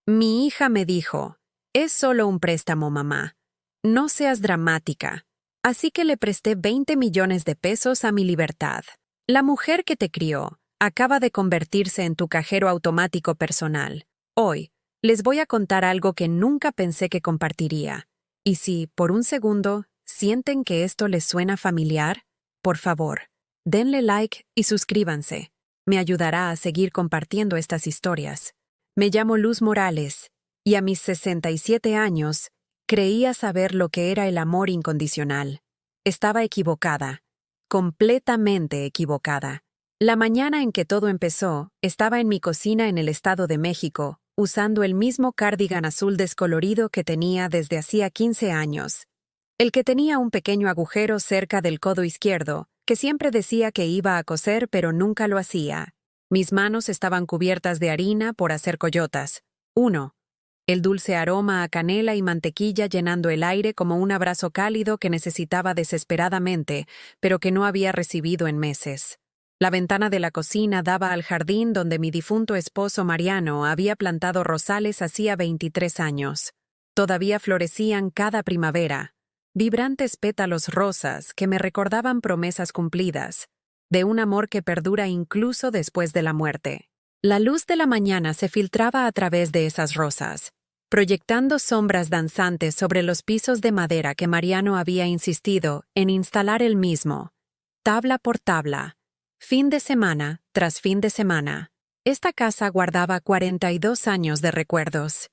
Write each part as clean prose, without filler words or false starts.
Mi hija me dijo, es solo un préstamo, mamá. No seas dramática. Así que le presté 20 millones de pesos a mi libertad. La mujer que te crió acaba de convertirse en tu cajero automático personal. Hoy, les voy a contar algo que nunca pensé que compartiría. Y si, por un segundo, sienten que esto les suena familiar, por favor, denle like y suscríbanse. Me ayudará a seguir compartiendo estas historias. Me llamo Luz Morales, y a mis 67 años, creía saber lo que era el amor incondicional. Estaba equivocada, completamente equivocada. La mañana en que todo empezó, estaba en mi cocina en el Estado de México, usando el mismo cardigan azul descolorido que tenía desde hacía 15 años. El que tenía un pequeño agujero cerca del codo izquierdo, que siempre decía que iba a coser pero nunca lo hacía. Mis manos estaban cubiertas de harina por hacer coyotas. 1. El dulce aroma a canela y mantequilla llenando el aire como un abrazo cálido que necesitaba desesperadamente, pero que no había recibido en meses. La ventana de la cocina daba al jardín donde mi difunto esposo Mariano había plantado rosales hacía 23 años. Todavía florecían cada primavera. Vibrantes pétalos rosas que me recordaban promesas cumplidas, de un amor que perdura incluso después de la muerte. La luz de la mañana se filtraba a través de esas rosas, proyectando sombras danzantes sobre los pisos de madera que Mariano había insistido en instalar él mismo, tabla por tabla, fin de semana tras fin de semana. Esta casa guardaba 42 años de recuerdos.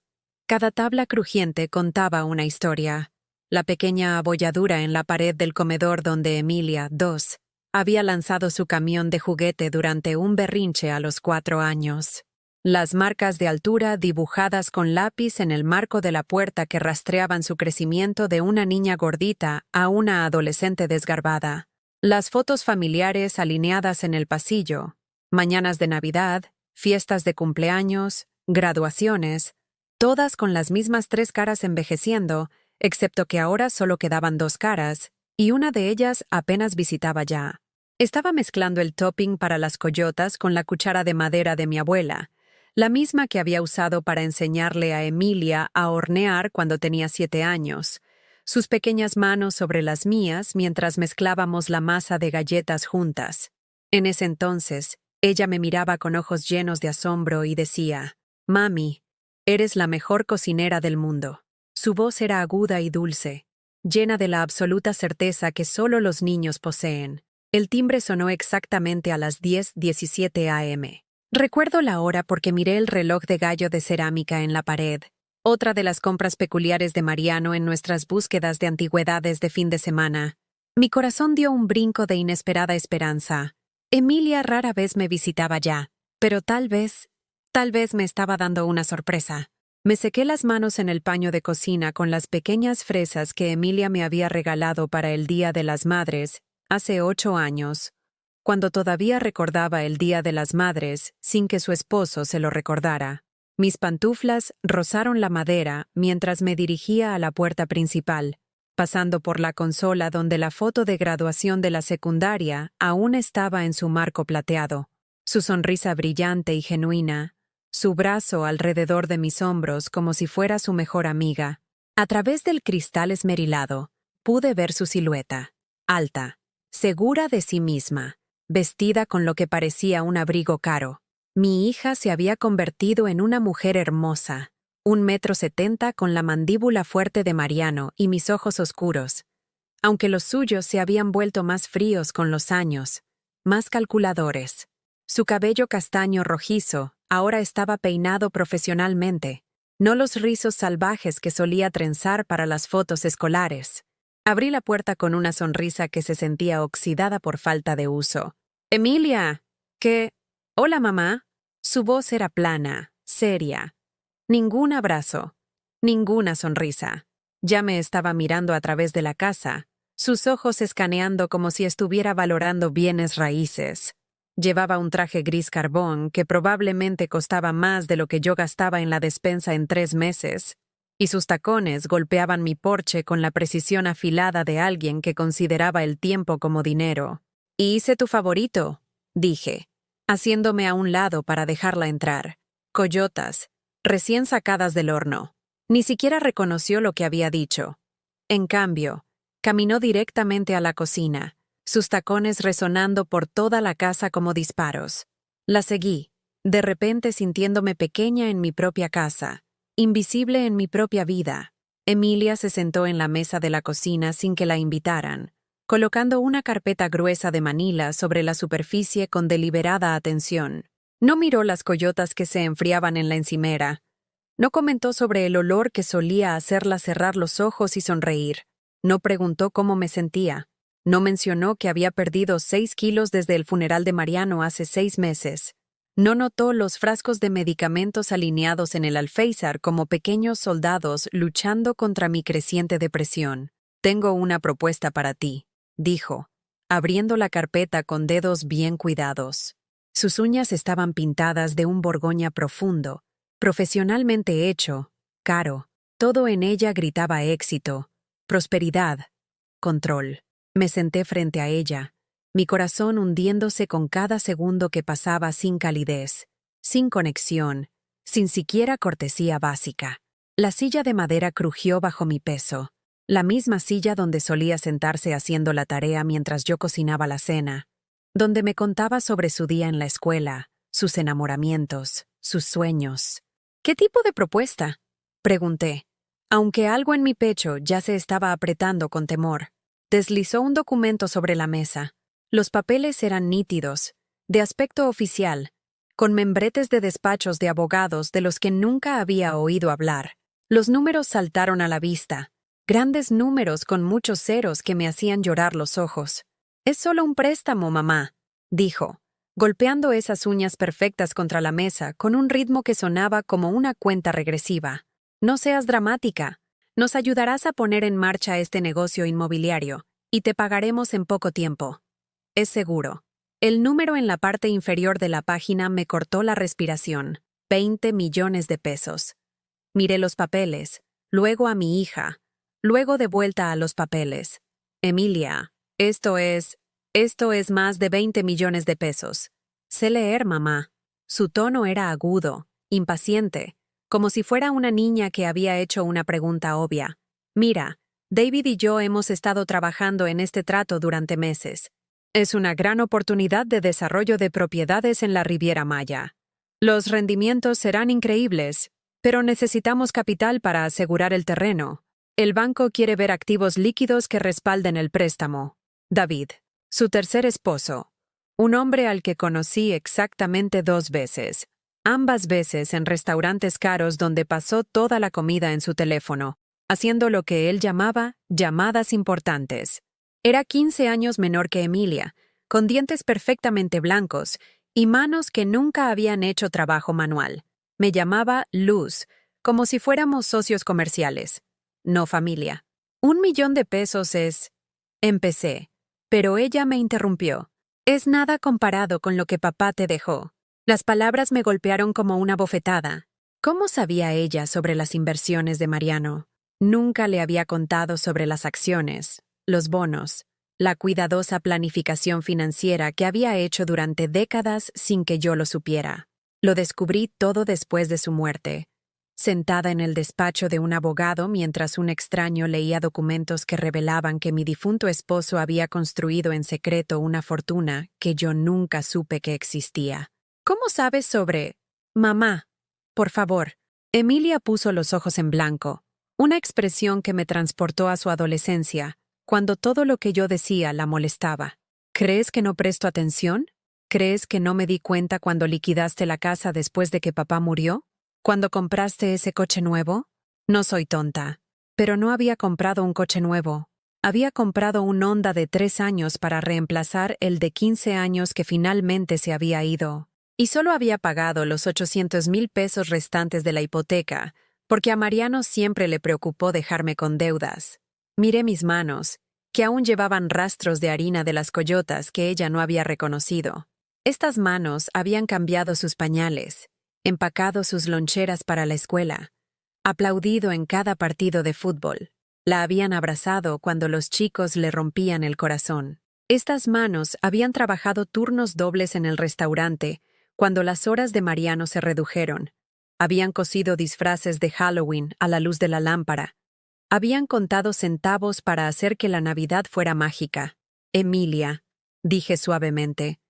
Cada tabla crujiente contaba una historia. La pequeña abolladura en la pared del comedor donde Emilia, 2, había lanzado su camión de juguete durante un berrinche a los 4 años. Las marcas de altura dibujadas con lápiz en el marco de la puerta que rastreaban su crecimiento de una niña gordita a una adolescente desgarbada. Las fotos familiares alineadas en el pasillo, mañanas de Navidad, fiestas de cumpleaños, graduaciones, todas con las mismas 3 caras envejeciendo, excepto que ahora solo quedaban 2 caras, y una de ellas apenas visitaba ya. Estaba mezclando el topping para las coyotas con la cuchara de madera de mi abuela, la misma que había usado para enseñarle a Emilia a hornear cuando tenía 7 años, sus pequeñas manos sobre las mías mientras mezclábamos la masa de galletas juntas. En ese entonces, ella me miraba con ojos llenos de asombro y decía, «Mami, eres la mejor cocinera del mundo». Su voz era aguda y dulce, llena de la absoluta certeza que solo los niños poseen. El timbre sonó exactamente a las 10:17 a.m. Recuerdo la hora porque miré el reloj de gallo de cerámica en la pared, otra de las compras peculiares de Mariano en nuestras búsquedas de antigüedades de fin de semana. Mi corazón dio un brinco de inesperada esperanza. Emilia rara vez me visitaba ya, pero tal vez me estaba dando una sorpresa. Me sequé las manos en el paño de cocina con las pequeñas fresas que Emilia me había regalado para el Día de las Madres, hace 8 años, cuando todavía recordaba el Día de las Madres sin que su esposo se lo recordara. Mis pantuflas rozaron la madera mientras me dirigía a la puerta principal, pasando por la consola donde la foto de graduación de la secundaria aún estaba en su marco plateado. Su sonrisa brillante y genuina, su brazo alrededor de mis hombros como si fuera su mejor amiga. A través del cristal esmerilado, pude ver su silueta, alta, segura de sí misma, vestida con lo que parecía un abrigo caro. Mi hija se había convertido en una mujer hermosa, 1,70 m con la mandíbula fuerte de Mariano y mis ojos oscuros, aunque los suyos se habían vuelto más fríos con los años, más calculadores. Su cabello castaño rojizo ahora estaba peinado profesionalmente, no los rizos salvajes que solía trenzar para las fotos escolares. Abrí la puerta con una sonrisa que se sentía oxidada por falta de uso. «Emilia, ¿qué? Hola, mamá». Su voz era plana, seria. Ningún abrazo, ninguna sonrisa. Ya me estaba mirando a través de la casa, sus ojos escaneando como si estuviera valorando bienes raíces. Llevaba un traje gris carbón que probablemente costaba más de lo que yo gastaba en la despensa en 3 meses, y sus tacones golpeaban mi porche con la precisión afilada de alguien que consideraba el tiempo como dinero. «Hice tu favorito», dije, haciéndome a un lado para dejarla entrar. «Coyotas, recién sacadas del horno. Ni siquiera reconoció lo que había dicho. En cambio, caminó directamente a la cocina, sus tacones resonando por toda la casa como disparos. La seguí, de repente sintiéndome pequeña en mi propia casa, invisible en mi propia vida. Emilia se sentó en la mesa de la cocina sin que la invitaran, colocando una carpeta gruesa de manila sobre la superficie con deliberada atención. No miró las coyotas que se enfriaban en la encimera. No comentó sobre el olor que solía hacerla cerrar los ojos y sonreír. No preguntó cómo me sentía. No mencionó que había perdido 6 kilos desde el funeral de Mariano hace 6 meses. No notó los frascos de medicamentos alineados en el alféizar como pequeños soldados luchando contra mi creciente depresión. «Tengo una propuesta para ti», dijo, abriendo la carpeta con dedos bien cuidados. Sus uñas estaban pintadas de un borgoña profundo, profesionalmente hecho, caro. Todo en ella gritaba éxito, prosperidad, control. Me senté frente a ella, mi corazón hundiéndose con cada segundo que pasaba sin calidez, sin conexión, sin siquiera cortesía básica. La silla de madera crujió bajo mi peso, la misma silla donde solía sentarse haciendo la tarea mientras yo cocinaba la cena, donde me contaba sobre su día en la escuela, sus enamoramientos, sus sueños. «¿Qué tipo de propuesta?», pregunté, aunque algo en mi pecho ya se estaba apretando con temor. Deslizó un documento sobre la mesa. Los papeles eran nítidos, de aspecto oficial, con membretes de despachos de abogados de los que nunca había oído hablar. Los números saltaron a la vista, grandes números con muchos ceros que me hacían llorar los ojos. «Es solo un préstamo, mamá», dijo, golpeando esas uñas perfectas contra la mesa con un ritmo que sonaba como una cuenta regresiva. «No seas dramática. Nos ayudarás a poner en marcha este negocio inmobiliario, y te pagaremos en poco tiempo. Es seguro». El número en la parte inferior de la página me cortó la respiración. 20 millones de pesos. Miré los papeles, luego a mi hija, luego de vuelta a los papeles. «Emilia, esto es más de 20 millones de pesos. Sé leer, mamá». Su tono era agudo, impaciente, como si fuera una niña que había hecho una pregunta obvia. «Mira, David y yo hemos estado trabajando en este trato durante meses. Es una gran oportunidad de desarrollo de propiedades en la Riviera Maya. Los rendimientos serán increíbles, pero necesitamos capital para asegurar el terreno. El banco quiere ver activos líquidos que respalden el préstamo». David, su tercer esposo, un hombre al que conocí exactamente 2 veces, ambas veces en restaurantes caros donde pasó toda la comida en su teléfono, haciendo lo que él llamaba llamadas importantes. Era 15 años menor que Emilia, con dientes perfectamente blancos y manos que nunca habían hecho trabajo manual. Me llamaba Luz, como si fuéramos socios comerciales, no familia. «1 millón de pesos es...», empecé, pero ella me interrumpió. «Es nada comparado con lo que papá te dejó». Las palabras me golpearon como una bofetada. ¿Cómo sabía ella sobre las inversiones de Mariano? Nunca le había contado sobre las acciones, los bonos, la cuidadosa planificación financiera que había hecho durante décadas sin que yo lo supiera. Lo descubrí todo después de su muerte, sentada en el despacho de un abogado mientras un extraño leía documentos que revelaban que mi difunto esposo había construido en secreto una fortuna que yo nunca supe que existía. «¿Cómo sabes sobre...?» «Mamá, por favor». Emilia puso los ojos en blanco, una expresión que me transportó a su adolescencia, cuando todo lo que yo decía la molestaba. «¿Crees que no presto atención? ¿Crees que no me di cuenta cuando liquidaste la casa después de que papá murió? ¿Cuando compraste ese coche nuevo?» No soy tonta, pero no había comprado un coche nuevo. Había comprado un Honda de 3 años para reemplazar el de 15 años que finalmente se había ido. Y solo había pagado los 800,000 pesos restantes de la hipoteca, porque a Mariano siempre le preocupó dejarme con deudas. Miré mis manos, que aún llevaban rastros de harina de las coyotas que ella no había reconocido. Estas manos habían cambiado sus pañales, empacado sus loncheras para la escuela, aplaudido en cada partido de fútbol. La habían abrazado cuando los chicos le rompían el corazón. Estas manos habían trabajado turnos dobles en el restaurante cuando las horas de Mariano se redujeron, Habían cosido disfraces de Halloween a la luz de la lámpara. Habían contado centavos para hacer que la Navidad fuera mágica. Emilia, dije suavemente,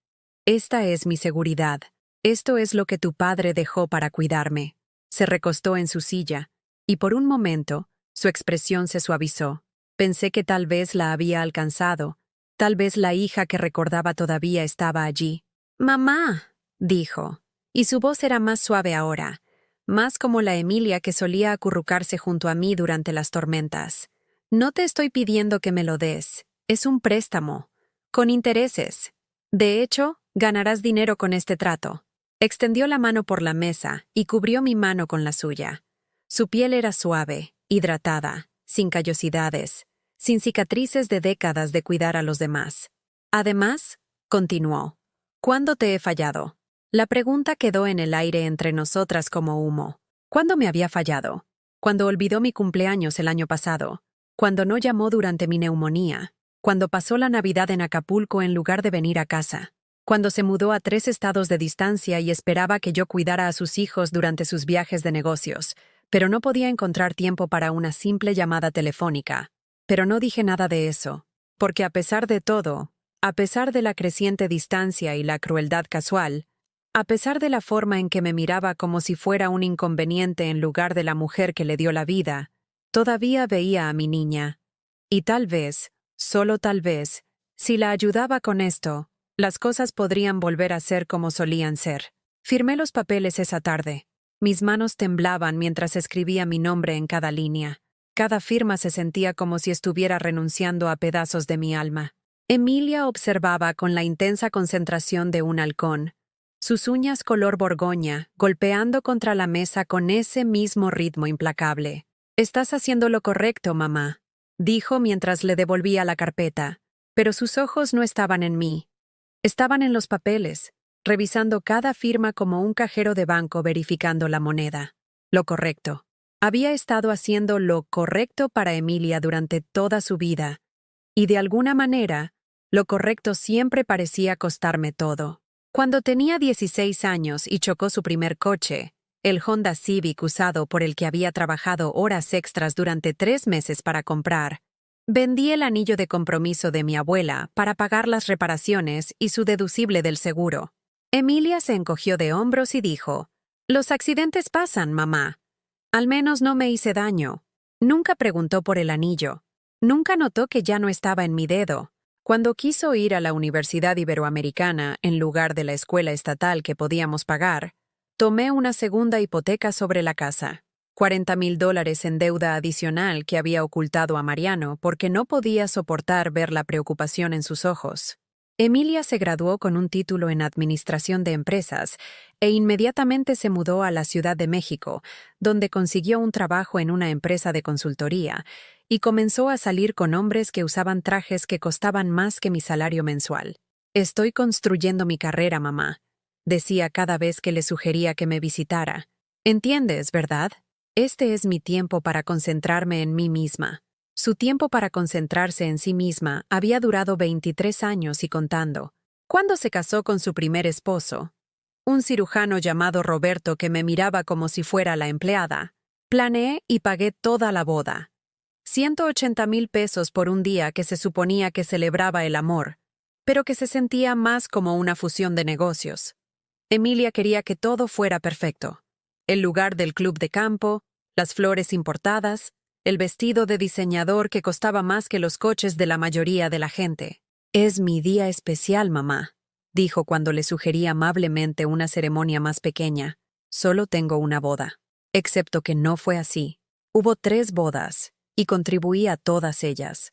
esta es mi seguridad. Esto es lo que tu padre dejó para cuidarme. Se recostó en su silla, y por un momento, su expresión se suavizó. Pensé que tal vez la había alcanzado. Tal vez la hija que recordaba todavía estaba allí. «Mamá», dijo, y su voz era más suave ahora, más como la Emilia que solía acurrucarse junto a mí durante las tormentas. «No te estoy pidiendo que me lo des. Es un préstamo, con intereses. De hecho, ganarás dinero con este trato». Extendió la mano por la mesa y cubrió mi mano con la suya. Su piel era suave, hidratada, sin callosidades, sin cicatrices de décadas de cuidar a los demás. Además, continuó, ¿cuándo te he fallado? La pregunta quedó en el aire entre nosotras como humo. ¿Cuándo me había fallado? Cuando olvidó mi cumpleaños el año pasado. Cuando no llamó durante mi neumonía. Cuando pasó la Navidad en Acapulco en lugar de venir a casa. Cuando se mudó a 3 estados de distancia y esperaba que yo cuidara a sus hijos durante sus viajes de negocios, pero no podía encontrar tiempo para una simple llamada telefónica. Pero no dije nada de eso, porque a pesar de todo, a pesar de la creciente distancia y la crueldad casual, a pesar de la forma en que me miraba como si fuera un inconveniente en lugar de la mujer que le dio la vida, todavía veía a mi niña. Y tal vez, solo tal vez, si la ayudaba con esto, las cosas podrían volver a ser como solían ser. Firmé los papeles esa tarde. Mis manos temblaban mientras escribía mi nombre en cada línea. Cada firma se sentía como si estuviera renunciando a pedazos de mi alma. Emilia observaba con la intensa concentración de un halcón, sus uñas color borgoña golpeando contra la mesa con ese mismo ritmo implacable. «Estás haciendo lo correcto, mamá», dijo mientras le devolvía la carpeta, pero sus ojos no estaban en mí. Estaban en los papeles, revisando cada firma como un cajero de banco verificando la moneda. Lo correcto. Había estado haciendo lo correcto para Emilia durante toda su vida, y de alguna manera, lo correcto siempre parecía costarme todo. Cuando tenía 16 años y chocó su primer coche, el Honda Civic usado por el que había trabajado horas extras durante 3 meses para comprar, vendí el anillo de compromiso de mi abuela para pagar las reparaciones y su deducible del seguro. Emilia se encogió de hombros y dijo, «Los accidentes pasan, mamá. Al menos no me hice daño». Nunca preguntó por el anillo. Nunca notó que ya no estaba en mi dedo. Cuando quiso ir a la Universidad Iberoamericana en lugar de la escuela estatal que podíamos pagar, tomé una segunda hipoteca sobre la casa. $40,000 en deuda adicional que había ocultado a Mariano porque no podía soportar ver la preocupación en sus ojos. Emilia se graduó con un título en Administración de Empresas e inmediatamente se mudó a la Ciudad de México, donde consiguió un trabajo en una empresa de consultoría y comenzó a salir con hombres que usaban trajes que costaban más que mi salario mensual. «Estoy construyendo mi carrera, mamá», decía cada vez que le sugería que me visitara. «¿Entiendes, verdad? Este es mi tiempo para concentrarme en mí misma». Su tiempo para concentrarse en sí misma había durado 23 años y contando. Cuando se casó con su primer esposo, un cirujano llamado Roberto que me miraba como si fuera la empleada, planeé y pagué toda la boda. $180,000 por un día que se suponía que celebraba el amor, pero que se sentía más como una fusión de negocios. Emilia quería que todo fuera perfecto. El lugar del club de campo, las flores importadas, el vestido de diseñador que costaba más que los coches de la mayoría de la gente. «Es mi día especial, mamá», dijo cuando le sugerí amablemente una ceremonia más pequeña. «Solo tengo una boda». Excepto que no fue así. Hubo 3 bodas, y contribuí a todas ellas.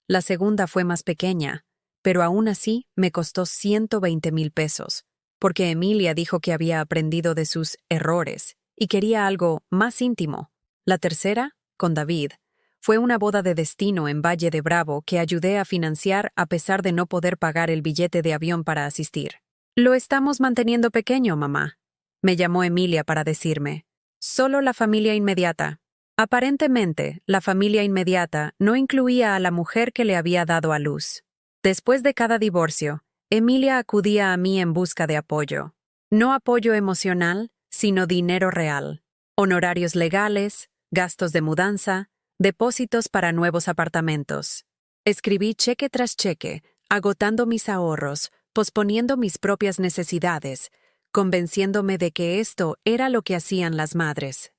La segunda fue más pequeña, pero aún así me costó $120,000, porque Emilia dijo que había aprendido de sus errores y quería algo más íntimo. La tercera, con David, fue una boda de destino en Valle de Bravo que ayudé a financiar a pesar de no poder pagar el billete de avión para asistir. «Lo estamos manteniendo pequeño, mamá», me llamó Emilia para decirme. «Solo la familia inmediata». Aparentemente, la familia inmediata no incluía a la mujer que le había dado a luz. Después de cada divorcio, Emilia acudía a mí en busca de apoyo. No apoyo emocional, sino dinero real. Honorarios legales, gastos de mudanza, depósitos para nuevos apartamentos. Escribí cheque tras cheque, agotando mis ahorros, posponiendo mis propias necesidades, convenciéndome de que esto era lo que hacían las madres.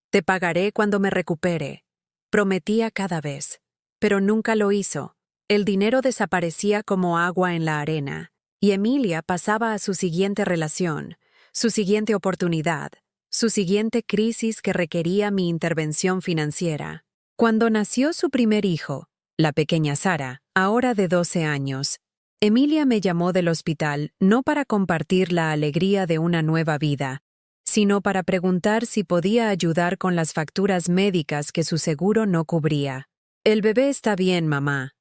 Te pagaré cuando me recupere, prometía cada vez, pero nunca lo hizo. El dinero desaparecía como agua en la arena, y Emilia pasaba a su siguiente relación, su siguiente oportunidad, su siguiente crisis que requería mi intervención financiera. Cuando nació su primer hijo, la pequeña Sara, ahora de 12 años, Emilia me llamó del hospital no para compartir la alegría de una nueva vida, sino para preguntar si podía ayudar con las facturas médicas que su seguro no cubría. El bebé está bien, mamá,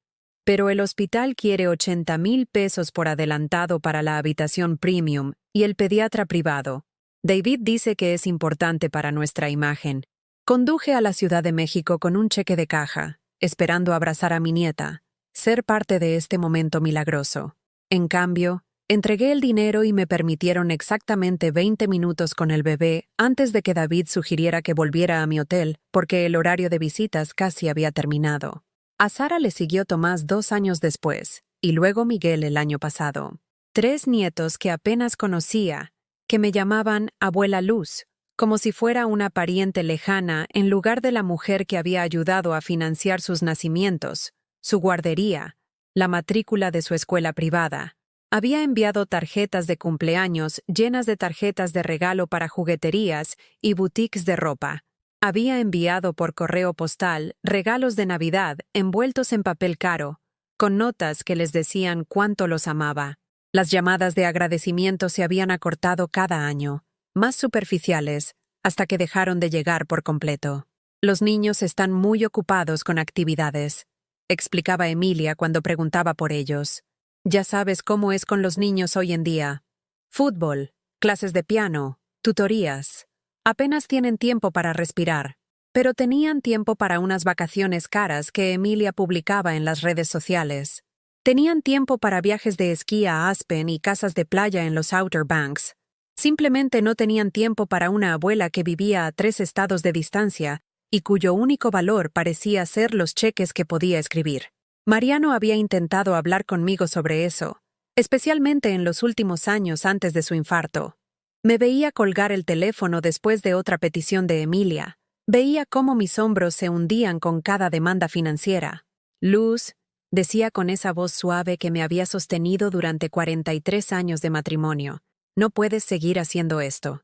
pero el hospital quiere 80,000 pesos por adelantado para la habitación premium y el pediatra privado. David dice que es importante para nuestra imagen. Conduje a la Ciudad de México con un cheque de caja, esperando abrazar a mi nieta, ser parte de este momento milagroso. En cambio, entregué el dinero y me permitieron exactamente 20 minutos con el bebé antes de que David sugiriera que volviera a mi hotel porque el horario de visitas casi había terminado. A Sara le siguió Tomás 2 años después, y luego Miguel el año pasado. 3 nietos que apenas conocía, que me llamaban Abuela Luz, como si fuera una pariente lejana en lugar de la mujer que había ayudado a financiar sus nacimientos, su guardería, la matrícula de su escuela privada. Había enviado tarjetas de cumpleaños llenas de tarjetas de regalo para jugueterías y boutiques de ropa. Había enviado por correo postal regalos de Navidad envueltos en papel caro, con notas que les decían cuánto los amaba. Las llamadas de agradecimiento se habían acortado cada año, más superficiales, hasta que dejaron de llegar por completo. Los niños están muy ocupados con actividades, explicaba Emilia cuando preguntaba por ellos. Ya sabes cómo es con los niños hoy en día. Fútbol, clases de piano, tutorías. Apenas tienen tiempo para respirar, pero tenían tiempo para unas vacaciones caras que Emilia publicaba en las redes sociales. Tenían tiempo para viajes de esquí a Aspen y casas de playa en los Outer Banks. Simplemente no tenían tiempo para una abuela que vivía a 3 estados de distancia y cuyo único valor parecía ser los cheques que podía escribir. Mariano había intentado hablar conmigo sobre eso, especialmente en los últimos años antes de su infarto. Me veía colgar el teléfono después de otra petición de Emilia. Veía cómo mis hombros se hundían con cada demanda financiera. Luz, decía con esa voz suave que me había sostenido durante 43 años de matrimonio, no puedes seguir haciendo esto.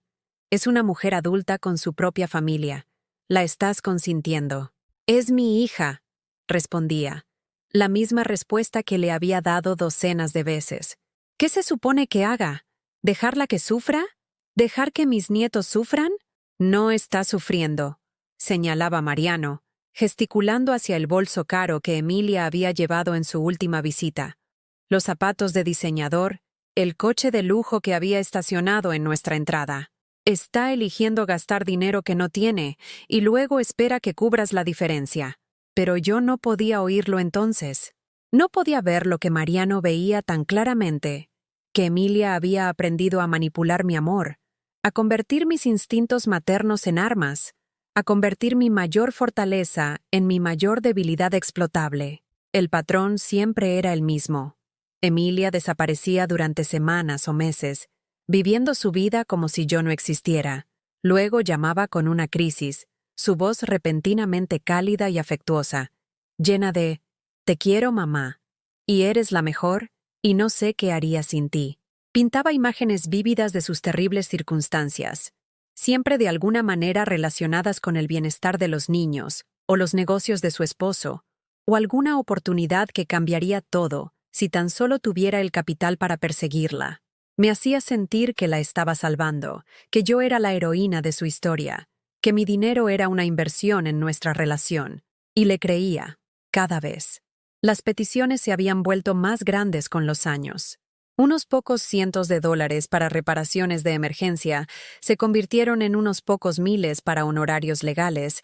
Es una mujer adulta con su propia familia. La estás consintiendo. Es mi hija, respondía. La misma respuesta que le había dado docenas de veces. ¿Qué se supone que haga? ¿Dejarla que sufra? ¿Dejar que mis nietos sufran? No está sufriendo, señalaba Mariano, gesticulando hacia el bolso caro que Emilia había llevado en su última visita. Los zapatos de diseñador, el coche de lujo que había estacionado en nuestra entrada. Está eligiendo gastar dinero que no tiene y luego espera que cubras la diferencia. Pero yo no podía oírlo entonces. No podía ver lo que Mariano veía tan claramente, que Emilia había aprendido a manipular mi amor, a convertir mis instintos maternos en armas, a convertir mi mayor fortaleza en mi mayor debilidad explotable. El patrón siempre era el mismo. Emilia desaparecía durante semanas o meses, viviendo su vida como si yo no existiera. Luego llamaba con una crisis, su voz repentinamente cálida y afectuosa, llena de «Te quiero, mamá, y eres la mejor, y no sé qué haría sin ti». Pintaba imágenes vívidas de sus terribles circunstancias, siempre de alguna manera relacionadas con el bienestar de los niños, o los negocios de su esposo, o alguna oportunidad que cambiaría todo si tan solo tuviera el capital para perseguirla. Me hacía sentir que la estaba salvando, que yo era la heroína de su historia, que mi dinero era una inversión en nuestra relación, y le creía, cada vez. Las peticiones se habían vuelto más grandes con los años. Unos pocos cientos de dólares para reparaciones de emergencia se convirtieron en unos pocos miles para honorarios legales,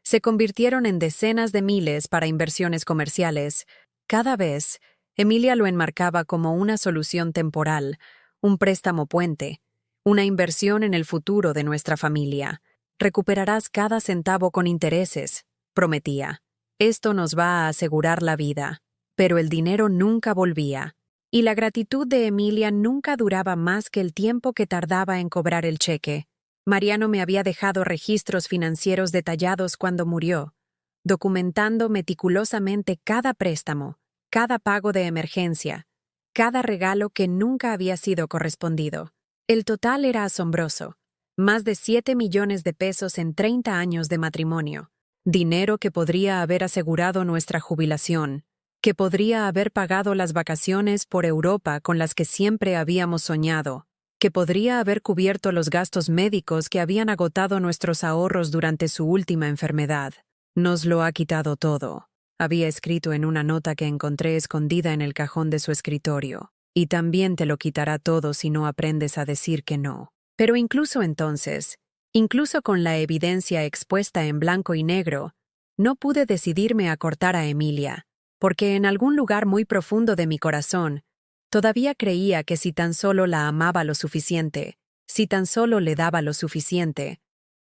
se convirtieron en decenas de miles para inversiones comerciales. Cada vez, Emilia lo enmarcaba como una solución temporal, un préstamo puente, una inversión en el futuro de nuestra familia. Recuperarás cada centavo con intereses, prometía. Esto nos va a asegurar la vida. Pero el dinero nunca volvía. Y la gratitud de Emilia nunca duraba más que el tiempo que tardaba en cobrar el cheque. Mariano me había dejado registros financieros detallados cuando murió, documentando meticulosamente cada préstamo, cada pago de emergencia, cada regalo que nunca había sido correspondido. El total era asombroso. Más de 7 millones de pesos en 30 años de matrimonio. Dinero que podría haber asegurado nuestra jubilación, que podría haber pagado las vacaciones por Europa con las que siempre habíamos soñado, que podría haber cubierto los gastos médicos que habían agotado nuestros ahorros durante su última enfermedad. Nos lo ha quitado todo, había escrito en una nota que encontré escondida en el cajón de su escritorio. Y también te lo quitará todo si no aprendes a decir que no. Pero incluso entonces, incluso con la evidencia expuesta en blanco y negro, no pude decidirme a cortar a Emilia, porque en algún lugar muy profundo de mi corazón, todavía creía que si tan solo la amaba lo suficiente, si tan solo le daba lo suficiente,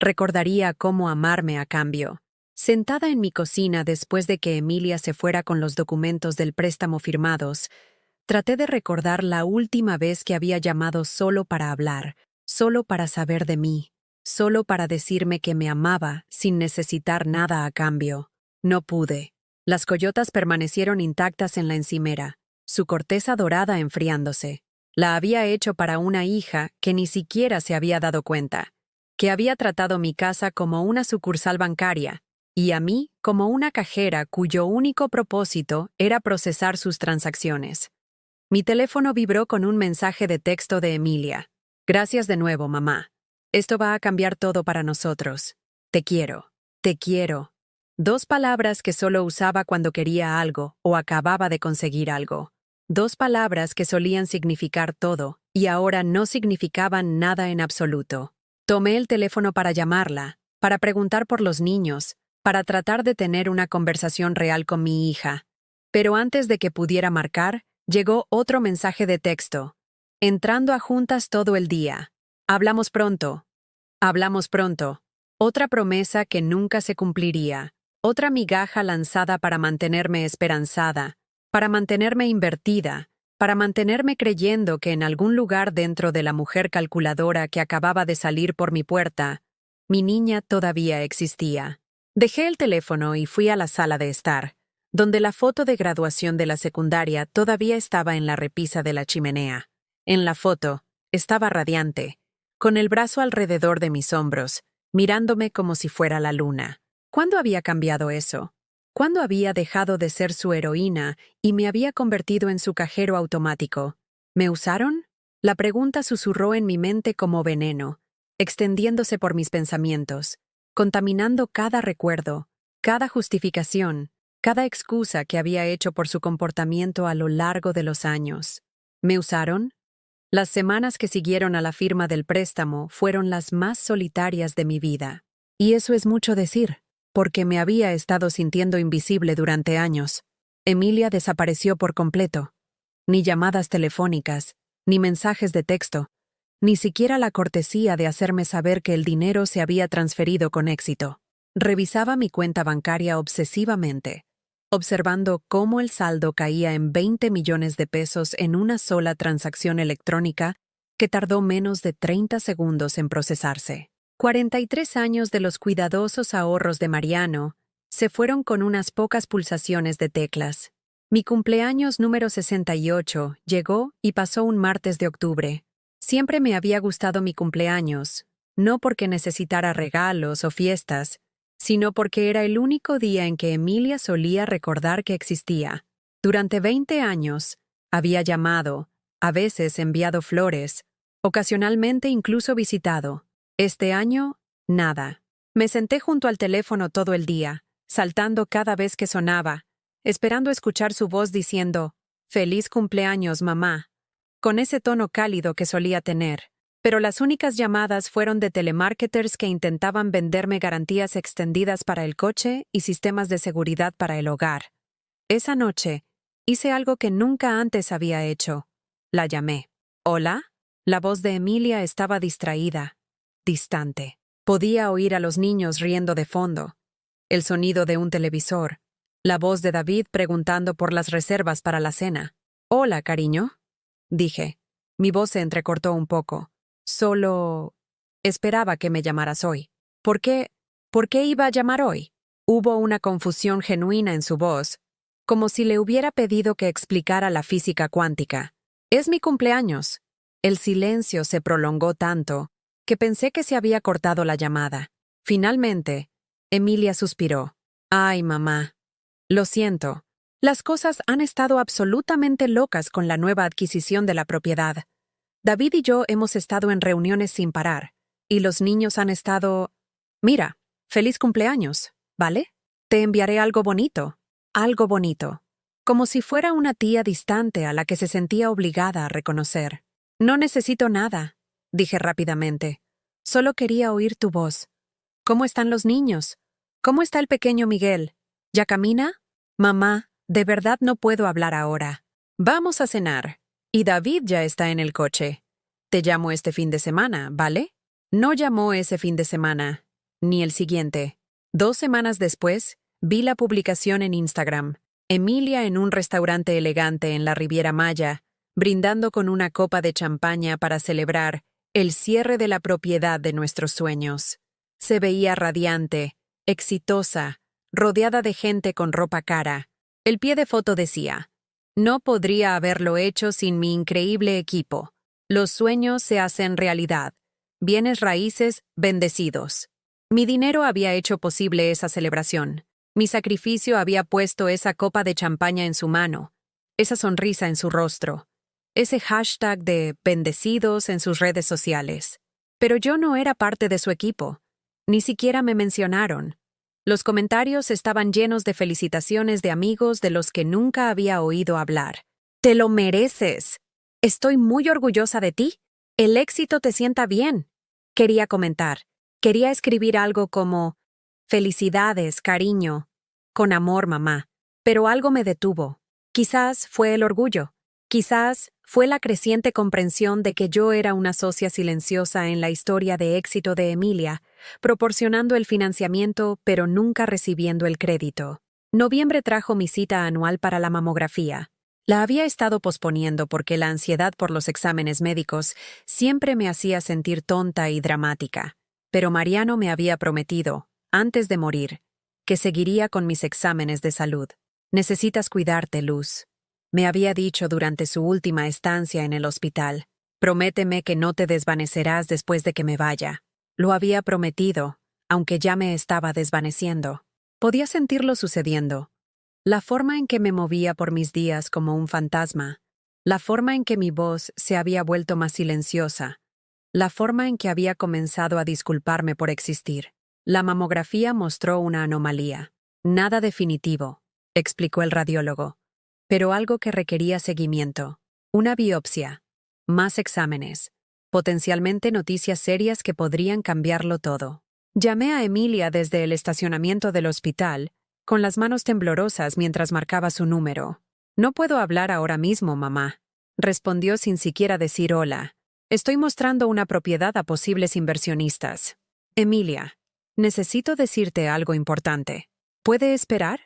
recordaría cómo amarme a cambio. Sentada en mi cocina después de que Emilia se fuera con los documentos del préstamo firmados, traté de recordar la última vez que había llamado solo para hablar, solo para saber de mí, solo para decirme que me amaba sin necesitar nada a cambio. No pude. Las coyotas permanecieron intactas en la encimera, su corteza dorada enfriándose. La había hecho para una hija que ni siquiera se había dado cuenta, que había tratado mi casa como una sucursal bancaria, y a mí como una cajera cuyo único propósito era procesar sus transacciones. Mi teléfono vibró con un mensaje de texto de Emilia. Gracias de nuevo, mamá. Esto va a cambiar todo para nosotros. Te quiero. Te quiero. 2 palabras que solo usaba cuando quería algo o acababa de conseguir algo. 2 palabras que solían significar todo y ahora no significaban nada en absoluto. Tomé el teléfono para llamarla, para preguntar por los niños, para tratar de tener una conversación real con mi hija. Pero antes de que pudiera marcar, llegó otro mensaje de texto. Entrando a juntas todo el día. Hablamos pronto. Hablamos pronto. Otra promesa que nunca se cumpliría. Otra migaja lanzada para mantenerme esperanzada, para mantenerme invertida, para mantenerme creyendo que en algún lugar dentro de la mujer calculadora que acababa de salir por mi puerta, mi niña todavía existía. Dejé el teléfono y fui a la sala de estar, donde la foto de graduación de la secundaria todavía estaba en la repisa de la chimenea. En la foto, estaba radiante, con el brazo alrededor de mis hombros, mirándome como si fuera la luna. ¿Cuándo había cambiado eso? ¿Cuándo había dejado de ser su heroína y me había convertido en su cajero automático? ¿Me usaron? La pregunta susurró en mi mente como veneno, extendiéndose por mis pensamientos, contaminando cada recuerdo, cada justificación, cada excusa que había hecho por su comportamiento a lo largo de los años. ¿Me usaron? Las semanas que siguieron a la firma del préstamo fueron las más solitarias de mi vida. Y eso es mucho decir, porque me había estado sintiendo invisible durante años. Emilia desapareció por completo. Ni llamadas telefónicas, ni mensajes de texto, ni siquiera la cortesía de hacerme saber que el dinero se había transferido con éxito. Revisaba mi cuenta bancaria obsesivamente, observando cómo el saldo caía en 20 millones de pesos en una sola transacción electrónica que tardó menos de 30 segundos en procesarse. 43 años de los cuidadosos ahorros de Mariano se fueron con unas pocas pulsaciones de teclas. Mi cumpleaños número 68 llegó y pasó un martes de octubre. Siempre me había gustado mi cumpleaños, no porque necesitara regalos o fiestas, sino porque era el único día en que Emilia solía recordar que existía. Durante 20 años, había llamado, a veces enviado flores, ocasionalmente incluso visitado. Este año, nada. Me senté junto al teléfono todo el día, saltando cada vez que sonaba, esperando escuchar su voz diciendo, «Feliz cumpleaños, mamá», con ese tono cálido que solía tener. Pero las únicas llamadas fueron de telemarketers que intentaban venderme garantías extendidas para el coche y sistemas de seguridad para el hogar. Esa noche, hice algo que nunca antes había hecho. La llamé. «¿Hola?», La voz de Emilia estaba distraída, distante. Podía oír a los niños riendo de fondo, el sonido de un televisor, la voz de David preguntando por las reservas para la cena. «Hola, cariño», dije. Mi voz se entrecortó un poco. Solo esperaba que me llamaras hoy. ¿Por qué? ¿Por qué iba a llamar hoy? Hubo una confusión genuina en su voz, como si le hubiera pedido que explicara la física cuántica. «Es mi cumpleaños». El silencio se prolongó tanto que pensé que se había cortado la llamada. Finalmente, Emilia suspiró. «Ay, mamá. Lo siento. Las cosas han estado absolutamente locas con la nueva adquisición de la propiedad. David y yo hemos estado en reuniones sin parar, y los niños han estado... Mira, feliz cumpleaños, ¿vale? Te enviaré algo bonito, como si fuera una tía distante a la que se sentía obligada a reconocer. No necesito nada», dije rápidamente. «Solo quería oír tu voz. ¿Cómo están los niños? ¿Cómo está el pequeño Miguel? ¿Ya camina? Mamá, de verdad no puedo hablar ahora. Vamos a cenar. Y David ya está en el coche. Te llamo este fin de semana, ¿vale?» No llamó ese fin de semana, ni el siguiente. 2 semanas después, vi la publicación en Instagram. Emilia en un restaurante elegante en la Riviera Maya, brindando con una copa de champaña para celebrar el cierre de la propiedad de nuestros sueños. Se veía radiante, exitosa, rodeada de gente con ropa cara. El pie de foto decía: «No podría haberlo hecho sin mi increíble equipo. Los sueños se hacen realidad. Bienes raíces bendecidos». Mi dinero había hecho posible esa celebración. Mi sacrificio había puesto esa copa de champaña en su mano, esa sonrisa en su rostro, ese hashtag de bendecidos en sus redes sociales. Pero yo no era parte de su equipo. Ni siquiera me mencionaron. Los comentarios estaban llenos de felicitaciones de amigos de los que nunca había oído hablar. «Te lo mereces. Estoy muy orgullosa de ti. El éxito te sienta bien». Quería comentar. Quería escribir algo como: «Felicidades, cariño. Con amor, mamá». Pero algo me detuvo. Quizás fue el orgullo. Quizás fue la creciente comprensión de que yo era una socia silenciosa en la historia de éxito de Emilia, proporcionando el financiamiento pero nunca recibiendo el crédito. Noviembre trajo mi cita anual para la mamografía. La había estado posponiendo porque la ansiedad por los exámenes médicos siempre me hacía sentir tonta y dramática. Pero Mariano me había prometido, antes de morir, que seguiría con mis exámenes de salud. «Necesitas cuidarte, Luz», me había dicho durante su última estancia en el hospital. «Prométeme que no te desvanecerás después de que me vaya». Lo había prometido, aunque ya me estaba desvaneciendo. Podía sentirlo sucediendo. La forma en que me movía por mis días como un fantasma, la forma en que mi voz se había vuelto más silenciosa, la forma en que había comenzado a disculparme por existir. La mamografía mostró una anomalía. «Nada definitivo», explicó el radiólogo, «pero algo que requería seguimiento. Una biopsia, más exámenes, potencialmente noticias serias que podrían cambiarlo todo». Llamé a Emilia desde el estacionamiento del hospital, con las manos temblorosas mientras marcaba su número. «No puedo hablar ahora mismo, mamá», respondió sin siquiera decir hola. «Estoy mostrando una propiedad a posibles inversionistas». «Emilia, necesito decirte algo importante. ¿Puede esperar?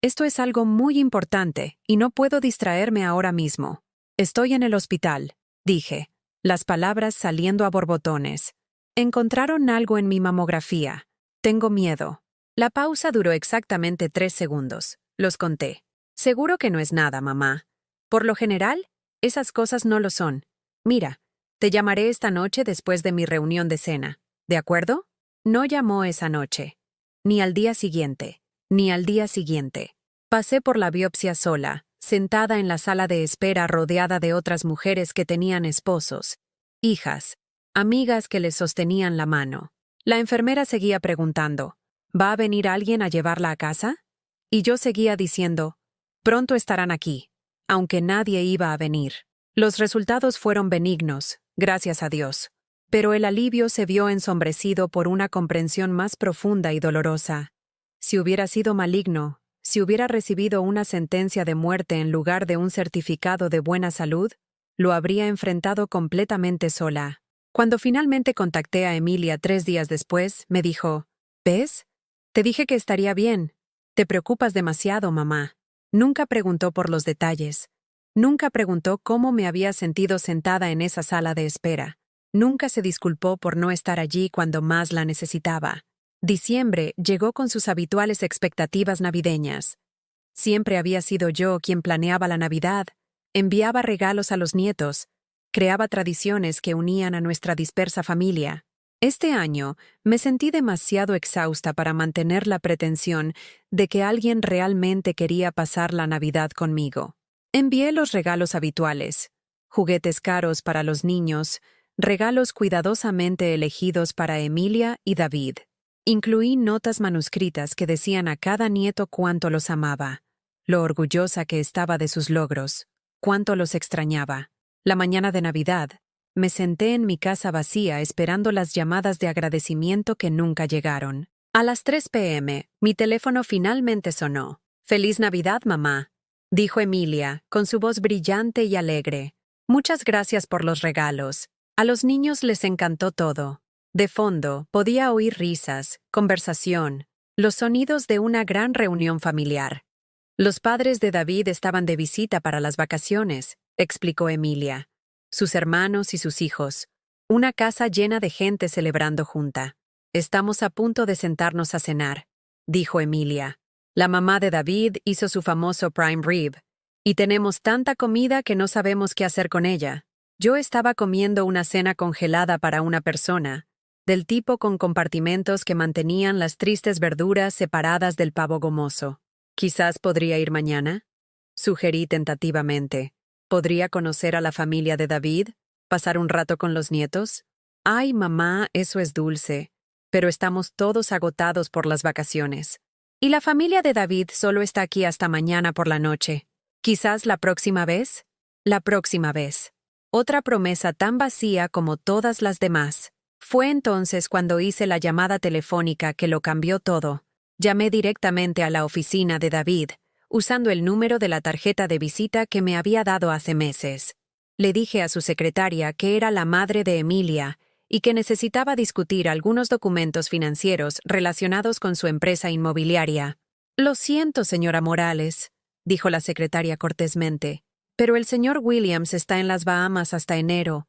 Esto es algo muy importante y no puedo distraerme ahora mismo». «Estoy en el hospital», dije, las palabras saliendo a borbotones. «Encontraron algo en mi mamografía. Tengo miedo». La pausa duró exactamente 3 segundos. Los conté. «Seguro que no es nada, mamá. Por lo general, esas cosas no lo son. Mira, te llamaré esta noche después de mi reunión de cena. ¿De acuerdo?» No llamó esa noche. Ni al día siguiente. Ni al día siguiente. Pasé por la biopsia sola, sentada en la sala de espera rodeada de otras mujeres que tenían esposos, hijas, amigas que les sostenían la mano. La enfermera seguía preguntando: «¿Va a venir alguien a llevarla a casa?» Y yo seguía diciendo: «Pronto estarán aquí», aunque nadie iba a venir. Los resultados fueron benignos, gracias a Dios. Pero el alivio se vio ensombrecido por una comprensión más profunda y dolorosa. Si hubiera sido maligno, si hubiera recibido una sentencia de muerte en lugar de un certificado de buena salud, lo habría enfrentado completamente sola. Cuando finalmente contacté a Emilia 3 días después, me dijo, ¿ves? Te dije que estaría bien. Te preocupas demasiado, mamá. Nunca preguntó por los detalles. Nunca preguntó cómo me había sentido sentada en esa sala de espera. Nunca se disculpó por no estar allí cuando más la necesitaba. Diciembre llegó con sus habituales expectativas navideñas. Siempre había sido yo quien planeaba la Navidad, enviaba regalos a los nietos, creaba tradiciones que unían a nuestra dispersa familia. Este año me sentí demasiado exhausta para mantener la pretensión de que alguien realmente quería pasar la Navidad conmigo. Envié los regalos habituales, juguetes caros para los niños, regalos cuidadosamente elegidos para Emilia y David. Incluí notas manuscritas que decían a cada nieto cuánto los amaba, lo orgullosa que estaba de sus logros, cuánto los extrañaba. La mañana de Navidad, me senté en mi casa vacía esperando las llamadas de agradecimiento que nunca llegaron. A las 3 p.m., mi teléfono finalmente sonó. «Feliz Navidad, mamá», dijo Emilia, con su voz brillante y alegre. «Muchas gracias por los regalos. A los niños les encantó todo». De fondo, podía oír risas, conversación, los sonidos de una gran reunión familiar. Los padres de David estaban de visita para las vacaciones, explicó Emilia. Sus hermanos y sus hijos. Una casa llena de gente celebrando junta. «Estamos a punto de sentarnos a cenar», dijo Emilia. «La mamá de David hizo su famoso prime rib, y tenemos tanta comida que no sabemos qué hacer con ella. Yo estaba comiendo una cena congelada para una persona, del tipo con compartimentos que mantenían las tristes verduras separadas del pavo gomoso. «Quizás podría ir mañana», sugerí tentativamente. «¿Podría conocer a la familia de David? ¿Pasar un rato con los nietos?» «Ay, mamá, eso es dulce. Pero estamos todos agotados por las vacaciones. Y la familia de David solo está aquí hasta mañana por la noche. ¿Quizás la próxima vez?» «La próxima vez». Otra promesa tan vacía como todas las demás. Fue entonces cuando hice la llamada telefónica que lo cambió todo. Llamé directamente a la oficina de David, usando el número de la tarjeta de visita que me había dado hace meses. Le dije a su secretaria que era la madre de Emilia y que necesitaba discutir algunos documentos financieros relacionados con su empresa inmobiliaria. «Lo siento, señora Morales», dijo la secretaria cortésmente, «pero el señor Williams está en las Bahamas hasta enero.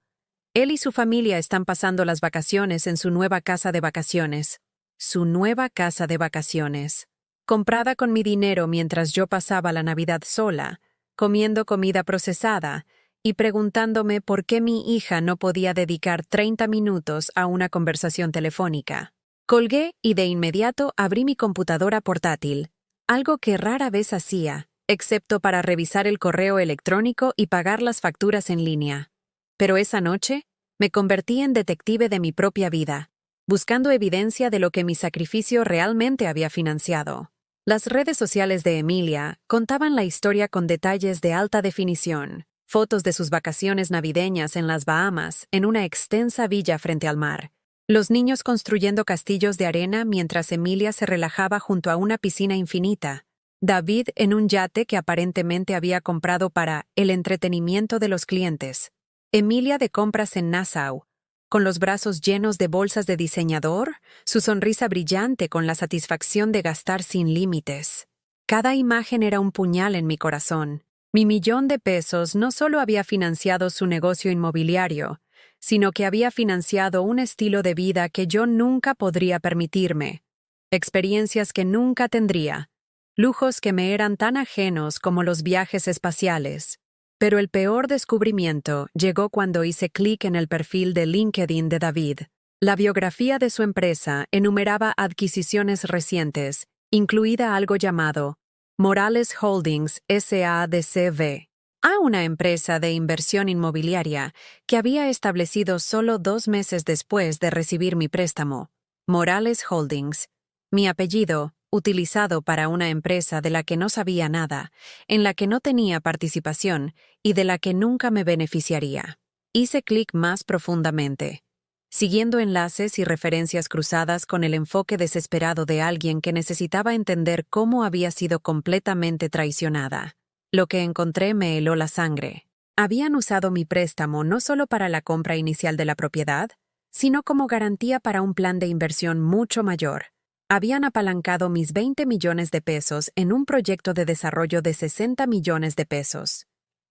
Él y su familia están pasando las vacaciones en su nueva casa de vacaciones». Su nueva casa de vacaciones. Comprada con mi dinero mientras yo pasaba la Navidad sola, comiendo comida procesada y preguntándome por qué mi hija no podía dedicar 30 minutos a una conversación telefónica. Colgué y de inmediato abrí mi computadora portátil, algo que rara vez hacía, excepto para revisar el correo electrónico y pagar las facturas en línea. Pero esa noche, me convertí en detective de mi propia vida, buscando evidencia de lo que mi sacrificio realmente había financiado. Las redes sociales de Emilia contaban la historia con detalles de alta definición, fotos de sus vacaciones navideñas en las Bahamas, en una extensa villa frente al mar, los niños construyendo castillos de arena mientras Emilia se relajaba junto a una piscina infinita, David en un yate que aparentemente había comprado para el entretenimiento de los clientes, Emilia de compras en Nassau, con los brazos llenos de bolsas de diseñador, su sonrisa brillante con la satisfacción de gastar sin límites. Cada imagen era un puñal en mi corazón. Mi $1.000.000 no solo había financiado su negocio inmobiliario, sino que había financiado un estilo de vida que yo nunca podría permitirme, experiencias que nunca tendría, lujos que me eran tan ajenos como los viajes espaciales. Pero el peor descubrimiento llegó cuando hice clic en el perfil de LinkedIn de David. La biografía de su empresa enumeraba adquisiciones recientes, incluida algo llamado Morales Holdings S.A.D.C.V., a una empresa de inversión inmobiliaria que había establecido solo 2 meses después de recibir mi préstamo. Morales Holdings, mi apellido, utilizado para una empresa de la que no sabía nada, en la que no tenía participación y de la que nunca me beneficiaría. Hice clic más profundamente, siguiendo enlaces y referencias cruzadas con el enfoque desesperado de alguien que necesitaba entender cómo había sido completamente traicionada. Lo que encontré me heló la sangre. Habían usado mi préstamo no solo para la compra inicial de la propiedad, sino como garantía para un plan de inversión mucho mayor. Habían apalancado mis 20 millones de pesos en un proyecto de desarrollo de 60 millones de pesos.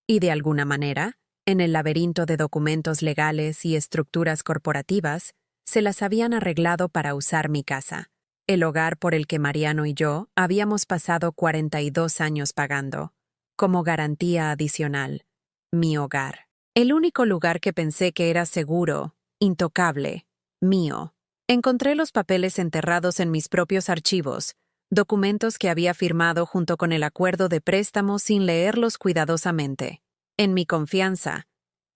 Y de alguna manera, en el laberinto de documentos legales y estructuras corporativas, se las habían arreglado para usar mi casa, el hogar por el que Mariano y yo habíamos pasado 42 años pagando, como garantía adicional. Mi hogar. El único lugar que pensé que era seguro, intocable, mío. Encontré los papeles enterrados en mis propios archivos, documentos que había firmado junto con el acuerdo de préstamo sin leerlos cuidadosamente. En mi confianza,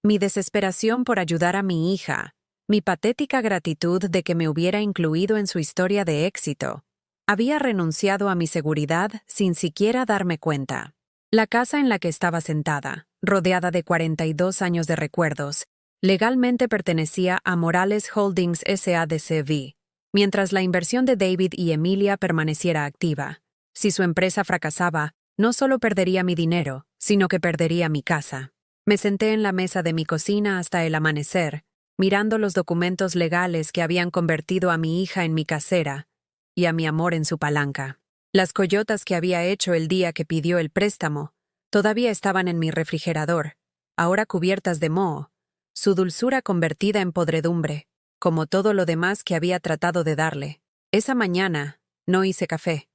mi desesperación por ayudar a mi hija, mi patética gratitud de que me hubiera incluido en su historia de éxito, había renunciado a mi seguridad sin siquiera darme cuenta. La casa en la que estaba sentada, rodeada de 42 años de recuerdos, legalmente pertenecía a Morales Holdings S.A.D.C.V., mientras la inversión de David y Emilia permaneciera activa. Si su empresa fracasaba, no solo perdería mi dinero, sino que perdería mi casa. Me senté en la mesa de mi cocina hasta el amanecer, mirando los documentos legales que habían convertido a mi hija en mi casera y a mi amor en su palanca. Las coyotas que había hecho el día que pidió el préstamo todavía estaban en mi refrigerador, ahora cubiertas de moho, su dulzura convertida en podredumbre, como todo lo demás que había tratado de darle. Esa mañana no hice café,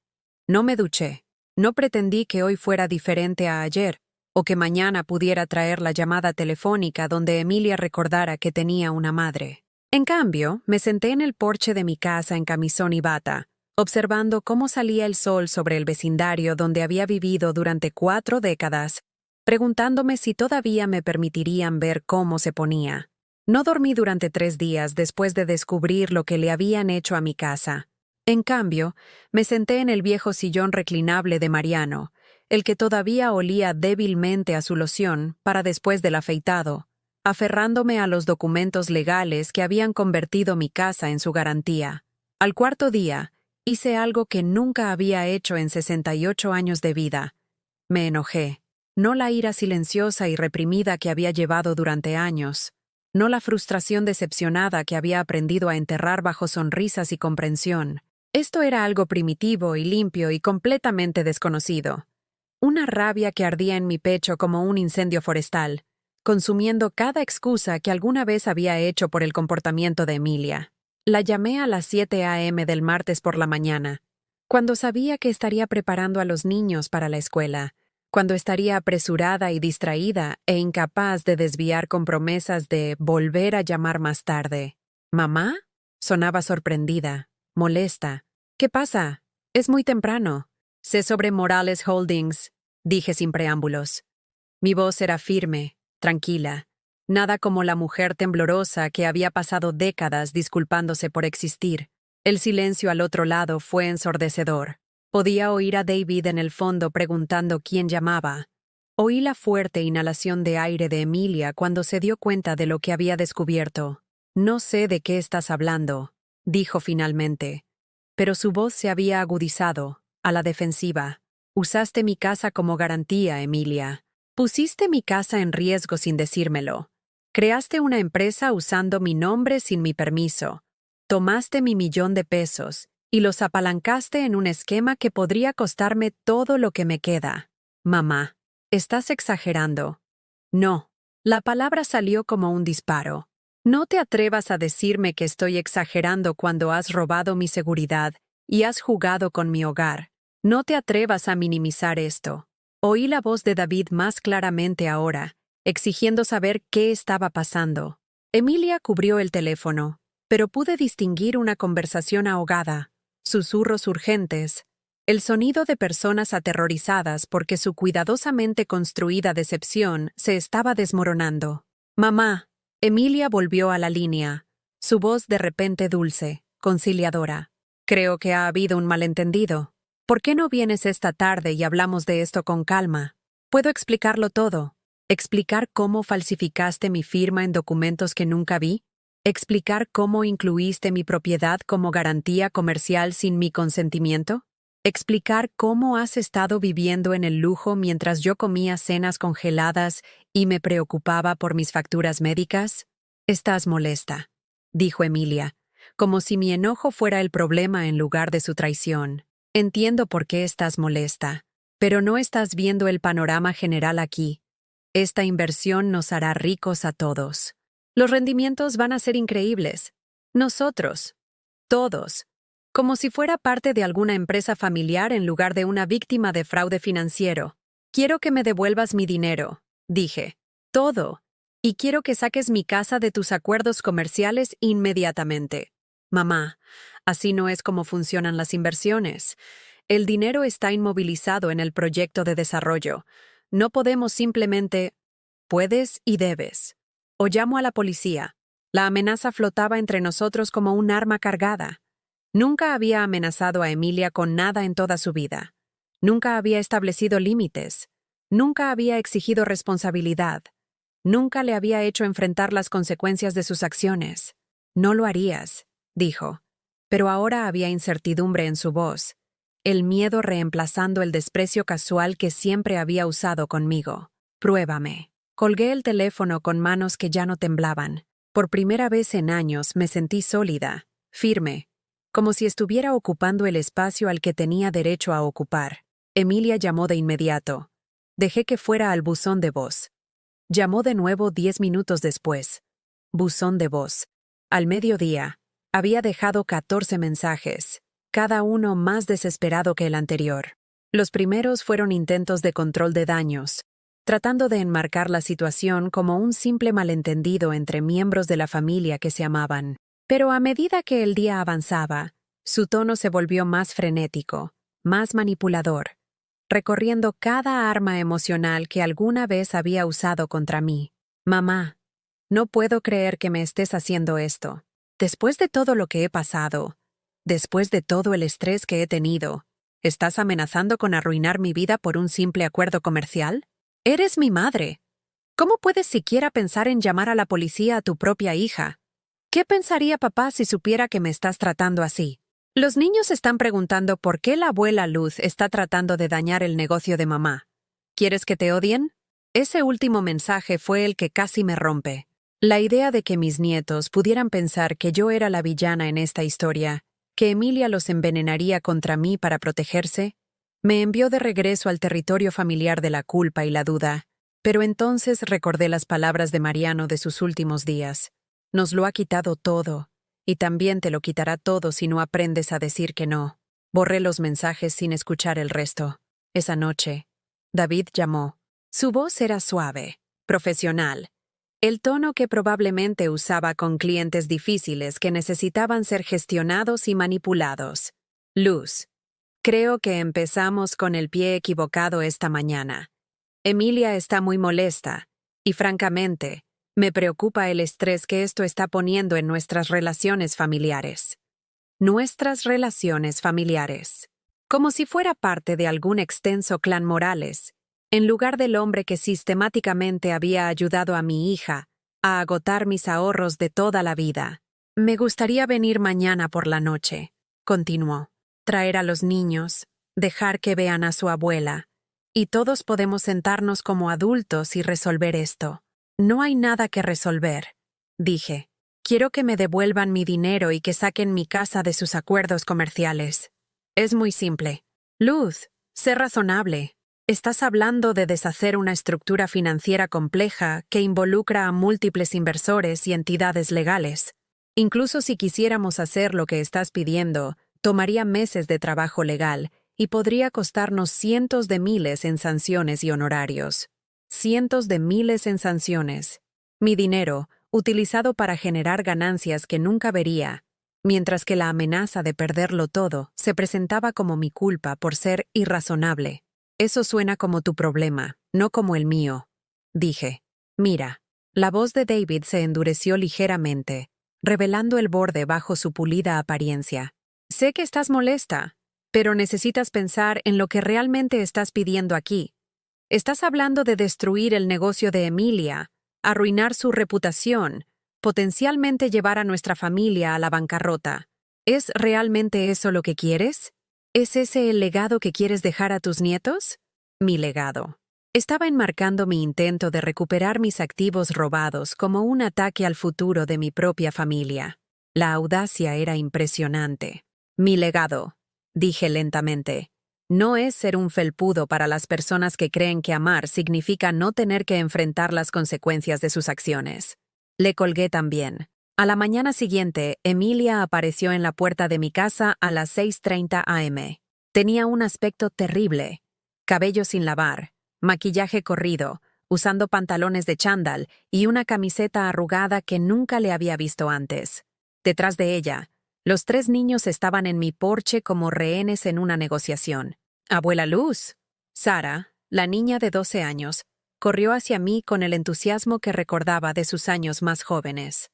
no me duché, no pretendí que hoy fuera diferente a ayer, o que mañana pudiera traer la llamada telefónica donde Emilia recordara que tenía una madre. En cambio, me senté en el porche de mi casa en camisón y bata, observando cómo salía el sol sobre el vecindario donde había vivido durante 4 décadas, preguntándome si todavía me permitirían ver cómo se ponía. No dormí durante 3 días después de descubrir lo que le habían hecho a mi casa. En cambio, me senté en el viejo sillón reclinable de Mariano, el que todavía olía débilmente a su loción para después del afeitado, aferrándome a los documentos legales que habían convertido mi casa en su garantía. Al 4.º día, hice algo que nunca había hecho en 68 años de vida. Me enojé. No la ira silenciosa y reprimida que había llevado durante años. No la frustración decepcionada que había aprendido a enterrar bajo sonrisas y comprensión. Esto era algo primitivo y limpio y completamente desconocido. Una rabia que ardía en mi pecho como un incendio forestal, consumiendo cada excusa que alguna vez había hecho por el comportamiento de Emilia. La llamé a las 7 a.m. del martes por la mañana, cuando sabía que estaría preparando a los niños para la escuela, cuando estaría apresurada y distraída e incapaz de desviar con promesas de volver a llamar más tarde. ¿Mamá? Sonaba sorprendida, molesta. ¿Qué pasa? Es muy temprano. Sé sobre Morales Holdings, dije sin preámbulos. Mi voz era firme, tranquila. Nada como la mujer temblorosa que había pasado décadas disculpándose por existir. El silencio al otro lado fue ensordecedor. Podía oír a David en el fondo preguntando quién llamaba. Oí la fuerte inhalación de aire de Emilia cuando se dio cuenta de lo que había descubierto. No sé de qué estás hablando, dijo finalmente. Pero su voz se había agudizado, a la defensiva. Usaste mi casa como garantía, Emilia. Pusiste mi casa en riesgo sin decírmelo. Creaste una empresa usando mi nombre sin mi permiso. Tomaste mi 1.000.000 de pesos y los apalancaste en un esquema que podría costarme todo lo que me queda. Mamá, estás exagerando. No. La palabra salió como un disparo. No te atrevas a decirme que estoy exagerando cuando has robado mi seguridad y has jugado con mi hogar. No te atrevas a minimizar esto. Oí la voz de David más claramente ahora, exigiendo saber qué estaba pasando. Emilia cubrió el teléfono, pero pude distinguir una conversación ahogada, susurros urgentes, el sonido de personas aterrorizadas porque su cuidadosamente construida decepción se estaba desmoronando. Mamá. Emilia volvió a la línea, su voz de repente dulce, conciliadora. Creo que ha habido un malentendido. ¿Por qué no vienes esta tarde y hablamos de esto con calma? Puedo explicarlo todo. ¿Explicar cómo falsificaste mi firma en documentos que nunca vi? ¿Explicar cómo incluiste mi propiedad como garantía comercial sin mi consentimiento? ¿Explicar cómo has estado viviendo en el lujo mientras yo comía cenas congeladas y me preocupaba por mis facturas médicas? Estás molesta, dijo Emilia, como si mi enojo fuera el problema en lugar de su traición. Entiendo por qué estás molesta, pero no estás viendo el panorama general aquí. Esta inversión nos hará ricos a todos. Los rendimientos van a ser increíbles. Nosotros, todos, como si fuera parte de alguna empresa familiar en lugar de una víctima de fraude financiero. Quiero que me devuelvas mi dinero, dije. Todo. Y quiero que saques mi casa de tus acuerdos comerciales inmediatamente. Mamá, así no es como funcionan las inversiones. El dinero está inmovilizado en el proyecto de desarrollo. No podemos simplemente... Puedes y debes. O llamo a la policía. La amenaza flotaba entre nosotros como un arma cargada. Nunca había amenazado a Emilia con nada en toda su vida. Nunca había establecido límites. Nunca había exigido responsabilidad. Nunca le había hecho enfrentar las consecuencias de sus acciones. No lo harías, dijo. Pero ahora había incertidumbre en su voz, el miedo reemplazando el desprecio casual que siempre había usado conmigo. Pruébame. Colgué el teléfono con manos que ya no temblaban. Por primera vez en años me sentí sólida, firme, como si estuviera ocupando el espacio al que tenía derecho a ocupar. Emilia llamó de inmediato. Dejé que fuera al buzón de voz. Llamó de nuevo 10 minutos después. Buzón de voz. Al mediodía, había dejado 14 mensajes, cada uno más desesperado que el anterior. Los primeros fueron intentos de control de daños, tratando de enmarcar la situación como un simple malentendido entre miembros de la familia que se amaban. Pero a medida que el día avanzaba, su tono se volvió más frenético, más manipulador, recorriendo cada arma emocional que alguna vez había usado contra mí. Mamá, no puedo creer que me estés haciendo esto. Después de todo lo que he pasado, después de todo el estrés que he tenido, ¿estás amenazando con arruinar mi vida por un simple acuerdo comercial? Eres mi madre. ¿Cómo puedes siquiera pensar en llamar a la policía a tu propia hija? ¿Qué pensaría papá si supiera que me estás tratando así? Los niños están preguntando por qué la abuela Luz está tratando de dañar el negocio de mamá. ¿Quieres que te odien? Ese último mensaje fue el que casi me rompe. La idea de que mis nietos pudieran pensar que yo era la villana en esta historia, que Emilia los envenenaría contra mí para protegerse, me envió de regreso al territorio familiar de la culpa y la duda. Pero entonces recordé las palabras de Mariano de sus últimos días. Nos lo ha quitado todo, y también te lo quitará todo si no aprendes a decir que no. Borré los mensajes sin escuchar el resto. Esa noche, David llamó. Su voz era suave, profesional, el tono que probablemente usaba con clientes difíciles que necesitaban ser gestionados y manipulados. Luz, creo que empezamos con el pie equivocado esta mañana. Emilia está muy molesta, y francamente, me preocupa el estrés que esto está poniendo en nuestras relaciones familiares. Nuestras relaciones familiares. Como si fuera parte de algún extenso clan Morales, en lugar del hombre que sistemáticamente había ayudado a mi hija a agotar mis ahorros de toda la vida. Me gustaría venir mañana por la noche, continuó. Traer a los niños, dejar que vean a su abuela, y todos podemos sentarnos como adultos y resolver esto. No hay nada que resolver, dije. Quiero que me devuelvan mi dinero y que saquen mi casa de sus acuerdos comerciales. Es muy simple. Luz, sé razonable. Estás hablando de deshacer una estructura financiera compleja que involucra a múltiples inversores y entidades legales. Incluso si quisiéramos hacer lo que estás pidiendo, tomaría meses de trabajo legal y podría costarnos cientos de miles en sanciones y honorarios. Cientos de miles en sanciones. Mi dinero, utilizado para generar ganancias que nunca vería, mientras que la amenaza de perderlo todo se presentaba como mi culpa por ser irrazonable. Eso suena como tu problema, no como el mío, dije. Mira, la voz de David se endureció ligeramente, revelando el borde bajo su pulida apariencia. Sé que estás molesta, pero necesitas pensar en lo que realmente estás pidiendo aquí. Estás hablando de destruir el negocio de Emilia, arruinar su reputación, potencialmente llevar a nuestra familia a la bancarrota. ¿Es realmente eso lo que quieres? ¿Es ese el legado que quieres dejar a tus nietos? Mi legado. Estaba enmarcando mi intento de recuperar mis activos robados como un ataque al futuro de mi propia familia. La audacia era impresionante. Mi legado, dije lentamente, no es ser un felpudo para las personas que creen que amar significa no tener que enfrentar las consecuencias de sus acciones. Le colgué también. A la mañana siguiente, Emilia apareció en la puerta de mi casa a las 6:30 am. Tenía un aspecto terrible. Cabello sin lavar, maquillaje corrido, usando pantalones de chándal y una camiseta arrugada que nunca le había visto antes. Detrás de ella, los 3 niños estaban en mi porche como rehenes en una negociación. «Abuela Luz». Sara, la niña de 12 años, corrió hacia mí con el entusiasmo que recordaba de sus años más jóvenes.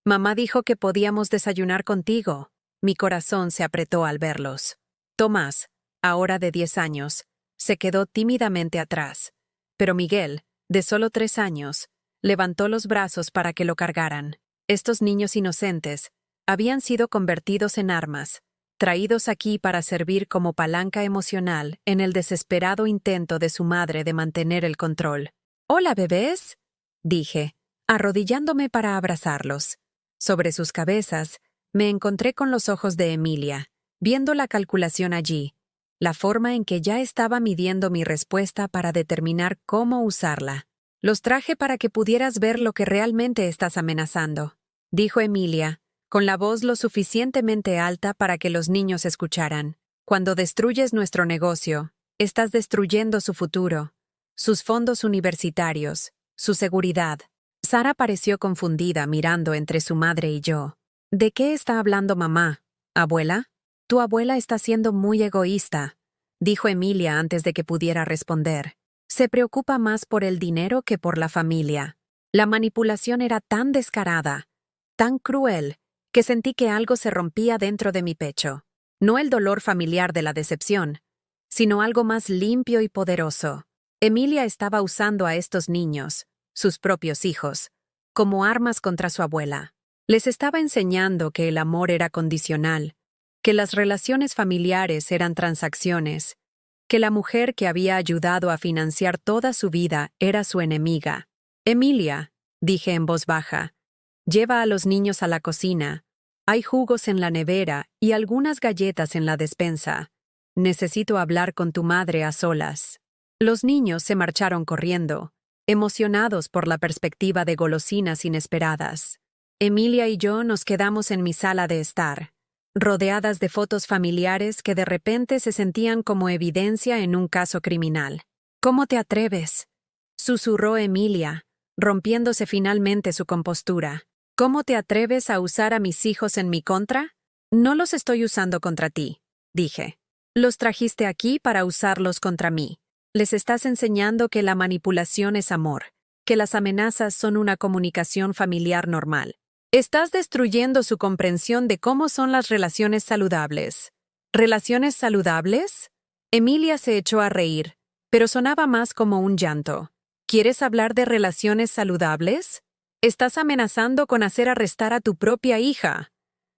«Mamá dijo que podíamos desayunar contigo». Mi corazón se apretó al verlos. Tomás, ahora de 10 años, se quedó tímidamente atrás, pero Miguel, de solo 3 años, levantó los brazos para que lo cargaran. Estos niños inocentes habían sido convertidos en armas, traídos aquí para servir como palanca emocional en el desesperado intento de su madre de mantener el control. «Hola, bebés», dije, arrodillándome para abrazarlos. Sobre sus cabezas, me encontré con los ojos de Emilia, viendo la calculación allí, la forma en que ya estaba midiendo mi respuesta para determinar cómo usarla. «Los traje para que pudieras ver lo que realmente estás amenazando», dijo Emilia, con la voz lo suficientemente alta para que los niños escucharan. «Cuando destruyes nuestro negocio, estás destruyendo su futuro, sus fondos universitarios, su seguridad». Sara pareció confundida mirando entre su madre y yo. «¿De qué está hablando mamá? ¿Abuela?» «Tu abuela está siendo muy egoísta», dijo Emilia antes de que pudiera responder. «Se preocupa más por el dinero que por la familia». La manipulación era tan descarada, tan cruel, que sentí que algo se rompía dentro de mi pecho. No el dolor familiar de la decepción, sino algo más limpio y poderoso. Emilia estaba usando a estos niños, sus propios hijos, como armas contra su abuela. Les estaba enseñando que el amor era condicional, que las relaciones familiares eran transacciones, que la mujer que había ayudado a financiar toda su vida era su enemiga. «Emilia», dije en voz baja, «lleva a los niños a la cocina. Hay jugos en la nevera y algunas galletas en la despensa. Necesito hablar con tu madre a solas». Los niños se marcharon corriendo, emocionados por la perspectiva de golosinas inesperadas. Emilia y yo nos quedamos en mi sala de estar, rodeadas de fotos familiares que de repente se sentían como evidencia en un caso criminal. «¿Cómo te atreves?», susurró Emilia, rompiéndose finalmente su compostura. «¿Cómo te atreves a usar a mis hijos en mi contra?» «No los estoy usando contra ti», dije. «Los trajiste aquí para usarlos contra mí. Les estás enseñando que la manipulación es amor, que las amenazas son una comunicación familiar normal. Estás destruyendo su comprensión de cómo son las relaciones saludables». «¿Relaciones saludables?». Emilia se echó a reír, pero sonaba más como un llanto. «¿Quieres hablar de relaciones saludables? Estás amenazando con hacer arrestar a tu propia hija.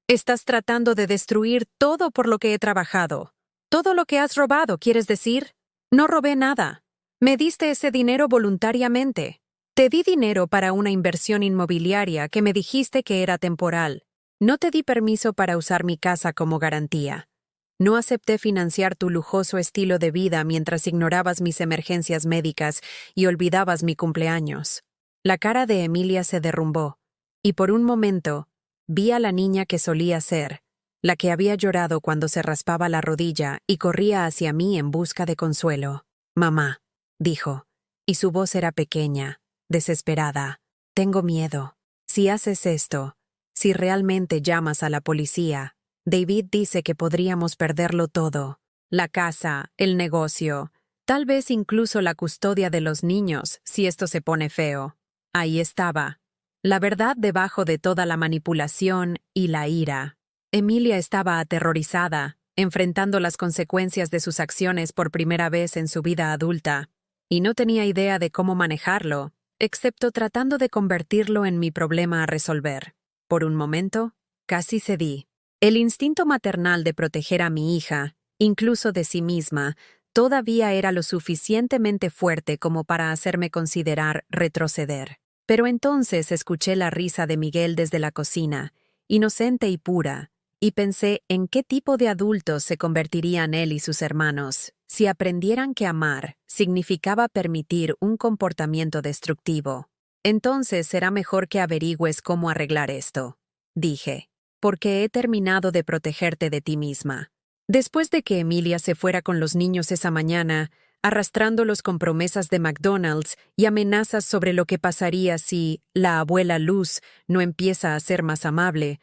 Estás tratando de destruir todo por lo que he trabajado. Todo lo que has robado, ¿quieres decir? No robé nada. Me diste ese dinero voluntariamente. Te di dinero para una inversión inmobiliaria que me dijiste que era temporal. No te di permiso para usar mi casa como garantía. No acepté financiar tu lujoso estilo de vida mientras ignorabas mis emergencias médicas y olvidabas mi cumpleaños». La cara de Emilia se derrumbó, y por un momento vi a la niña que solía ser, la que había llorado cuando se raspaba la rodilla y corría hacia mí en busca de consuelo. «Mamá», dijo, y su voz era pequeña, desesperada. «Tengo miedo. Si haces esto, si realmente llamas a la policía, David dice que podríamos perderlo todo. La casa, el negocio, tal vez incluso la custodia de los niños, si esto se pone feo». Ahí estaba, la verdad debajo de toda la manipulación y la ira. Emilia estaba aterrorizada, enfrentando las consecuencias de sus acciones por primera vez en su vida adulta, y no tenía idea de cómo manejarlo, excepto tratando de convertirlo en mi problema a resolver. Por un momento, casi cedí. El instinto maternal de proteger a mi hija incluso de sí misma, todavía era lo suficientemente fuerte como para hacerme considerar retroceder. Pero entonces escuché la risa de Miguel desde la cocina, inocente y pura, y pensé en qué tipo de adultos se convertirían él y sus hermanos si aprendieran que amar significaba permitir un comportamiento destructivo. Entonces será mejor que averigües cómo arreglar esto, dije, porque he terminado de protegerte de ti misma. Después de que Emilia se fuera con los niños esa mañana, arrastrándolos con promesas de McDonald's y amenazas sobre lo que pasaría si la abuela Luz no empieza a ser más amable,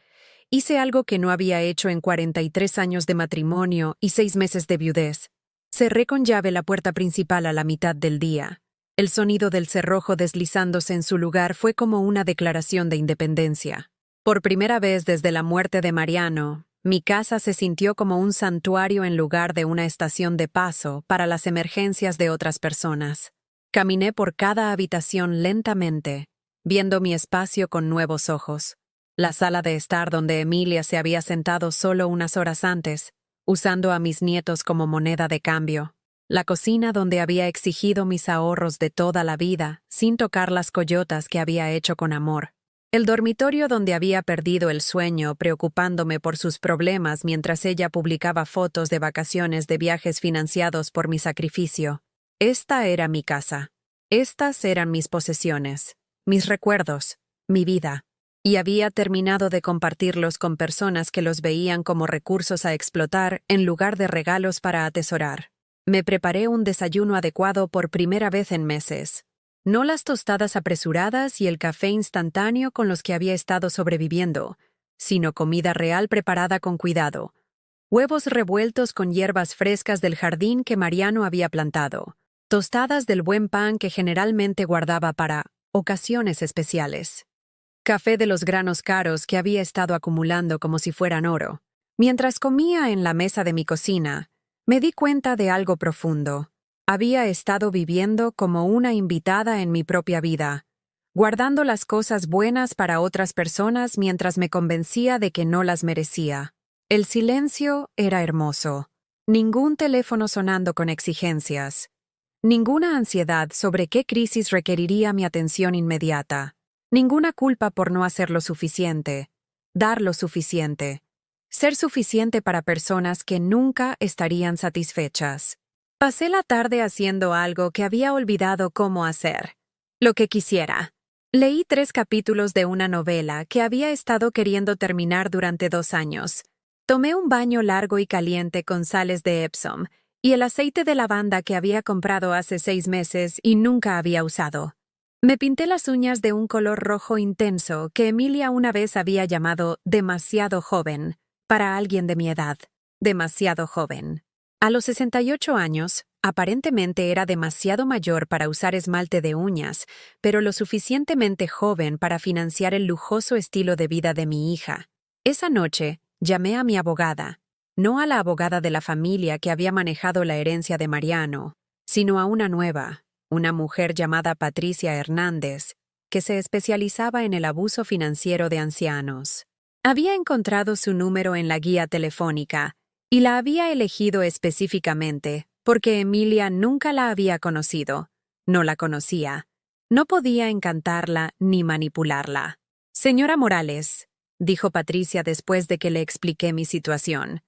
hice algo que no había hecho en 43 años de matrimonio y 6 meses de viudez. Cerré con llave la puerta principal a la mitad del día. El sonido del cerrojo deslizándose en su lugar fue como una declaración de independencia. Por primera vez desde la muerte de Mariano, mi casa se sintió como un santuario en lugar de una estación de paso para las emergencias de otras personas. Caminé por cada habitación lentamente, viendo mi espacio con nuevos ojos. La sala de estar donde Emilia se había sentado solo unas horas antes, usando a mis nietos como moneda de cambio. La cocina donde había exigido mis ahorros de toda la vida, sin tocar las coyotas que había hecho con amor. El dormitorio donde había perdido el sueño preocupándome por sus problemas mientras ella publicaba fotos de vacaciones de viajes financiados por mi sacrificio. Esta era mi casa. Estas eran mis posesiones, mis recuerdos, mi vida. Y había terminado de compartirlos con personas que los veían como recursos a explotar en lugar de regalos para atesorar. Me preparé un desayuno adecuado por primera vez en meses. No las tostadas apresuradas y el café instantáneo con los que había estado sobreviviendo, sino comida real preparada con cuidado. Huevos revueltos con hierbas frescas del jardín que Mariano había plantado. Tostadas del buen pan que generalmente guardaba para ocasiones especiales. Café de los granos caros que había estado acumulando como si fueran oro. Mientras comía en la mesa de mi cocina, me di cuenta de algo profundo. Había estado viviendo como una invitada en mi propia vida, guardando las cosas buenas para otras personas mientras me convencía de que no las merecía. El silencio era hermoso. Ningún teléfono sonando con exigencias. Ninguna ansiedad sobre qué crisis requeriría mi atención inmediata. Ninguna culpa por no hacer lo suficiente, dar lo suficiente, ser suficiente para personas que nunca estarían satisfechas. Pasé la tarde haciendo algo que había olvidado cómo hacer. Lo que quisiera. Leí 3 capítulos de una novela que había estado queriendo terminar durante 2 años. Tomé un baño largo y caliente con sales de Epsom y el aceite de lavanda que había comprado hace 6 meses y nunca había usado. Me pinté las uñas de un color rojo intenso que Emilia una vez había llamado demasiado joven, para alguien de mi edad. Demasiado joven. A los 68 años, aparentemente era demasiado mayor para usar esmalte de uñas, pero lo suficientemente joven para financiar el lujoso estilo de vida de mi hija. Esa noche, llamé a mi abogada, no a la abogada de la familia que había manejado la herencia de Mariano, sino a una nueva. Una mujer llamada Patricia Hernández, que se especializaba en el abuso financiero de ancianos. Había encontrado su número en la guía telefónica y la había elegido específicamente porque Emilia nunca la había conocido, no la conocía, no podía encantarla ni manipularla. Señora Morales, dijo Patricia después de que le expliqué mi situación,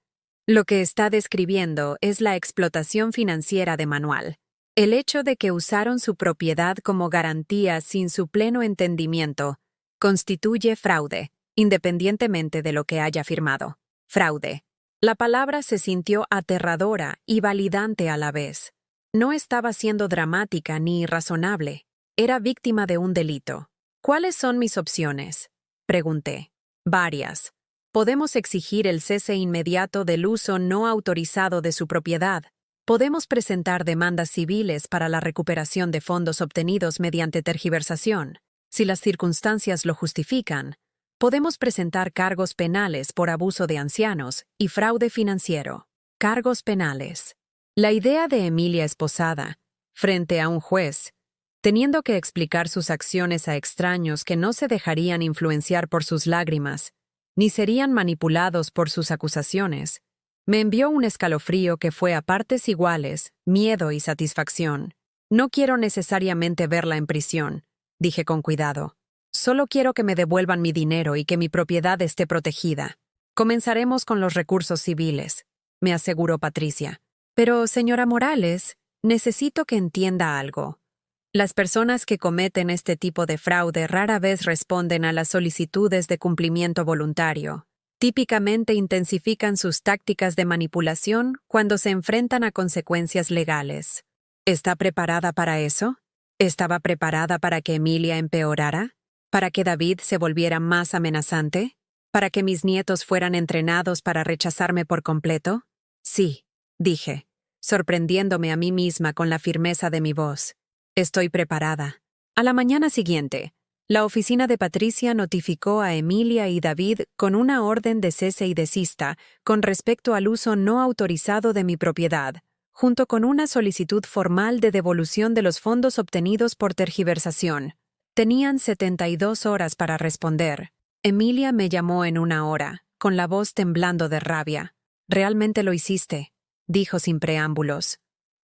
lo que está describiendo es la explotación financiera de Manuel. El hecho de que usaron su propiedad como garantía sin su pleno entendimiento constituye fraude, independientemente de lo que haya firmado. Fraude. La palabra se sintió aterradora y validante a la vez. No estaba siendo dramática ni irrazonable. Era víctima de un delito. ¿Cuáles son mis opciones? Pregunté. Varias. Podemos exigir el cese inmediato del uso no autorizado de su propiedad. Podemos presentar demandas civiles para la recuperación de fondos obtenidos mediante tergiversación. Si las circunstancias lo justifican, podemos presentar cargos penales por abuso de ancianos y fraude financiero. Cargos penales. La idea de Emilia esposada, frente a un juez, teniendo que explicar sus acciones a extraños que no se dejarían influenciar por sus lágrimas, ni serían manipulados por sus acusaciones, Me envió un escalofrío que fue a partes iguales, miedo y satisfacción. No quiero necesariamente verla en prisión, dije con cuidado. Solo quiero que me devuelvan mi dinero y que mi propiedad esté protegida. Comenzaremos con los recursos civiles, me aseguró Patricia. Pero, señora Morales, necesito que entienda algo. Las personas que cometen este tipo de fraude rara vez responden a las solicitudes de cumplimiento voluntario. Típicamente intensifican sus tácticas de manipulación cuando se enfrentan a consecuencias legales. ¿Está preparada para eso? ¿Estaba preparada para que Emilia empeorara? ¿Para que David se volviera más amenazante? ¿Para que mis nietos fueran entrenados para rechazarme por completo? Sí, dije, sorprendiéndome a mí misma con la firmeza de mi voz. Estoy preparada. A la mañana siguiente, la oficina de Patricia notificó a Emilia y David con una orden de cese y desista con respecto al uso no autorizado de mi propiedad, junto con una solicitud formal de devolución de los fondos obtenidos por tergiversación. Tenían 72 horas para responder. Emilia me llamó en una hora, con la voz temblando de rabia. «Realmente lo hiciste», dijo sin preámbulos.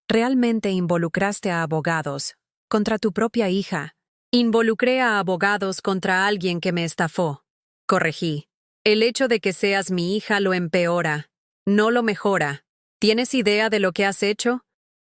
«Realmente involucraste a abogados, contra tu propia hija». «Involucré a abogados contra alguien que me estafó», corregí. «El hecho de que seas mi hija lo empeora, no lo mejora. ¿Tienes idea de lo que has hecho?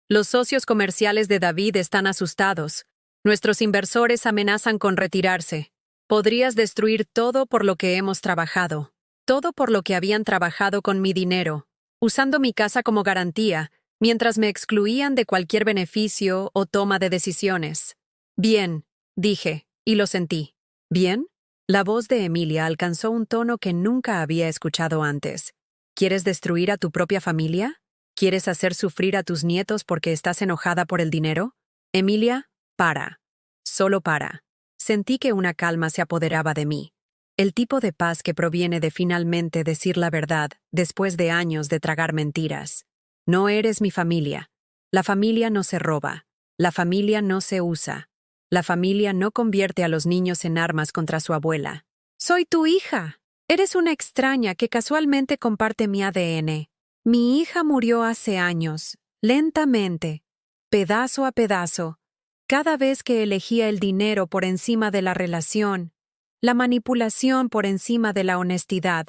Los socios comerciales de David están asustados. Nuestros inversores amenazan con retirarse. Podrías destruir todo por lo que hemos trabajado, todo por lo que habían trabajado con mi dinero, usando mi casa como garantía, mientras me excluían de cualquier beneficio o toma de decisiones». «Bien», dije, y lo sentí. «¿Bien?» La voz de Emilia alcanzó un tono que nunca había escuchado antes. «¿Quieres destruir a tu propia familia? ¿Quieres hacer sufrir a tus nietos porque estás enojada por el dinero? Emilia, para. Solo para». Sentí que una calma se apoderaba de mí. El tipo de paz que proviene de finalmente decir la verdad después de años de tragar mentiras. No eres mi familia. La familia no se roba. La familia no se usa. La familia no convierte a los niños en armas contra su abuela. «Soy tu hija. Eres una extraña que casualmente comparte mi ADN. Mi hija murió hace años, lentamente, pedazo a pedazo, cada vez que elegía el dinero por encima de la relación, la manipulación por encima de la honestidad,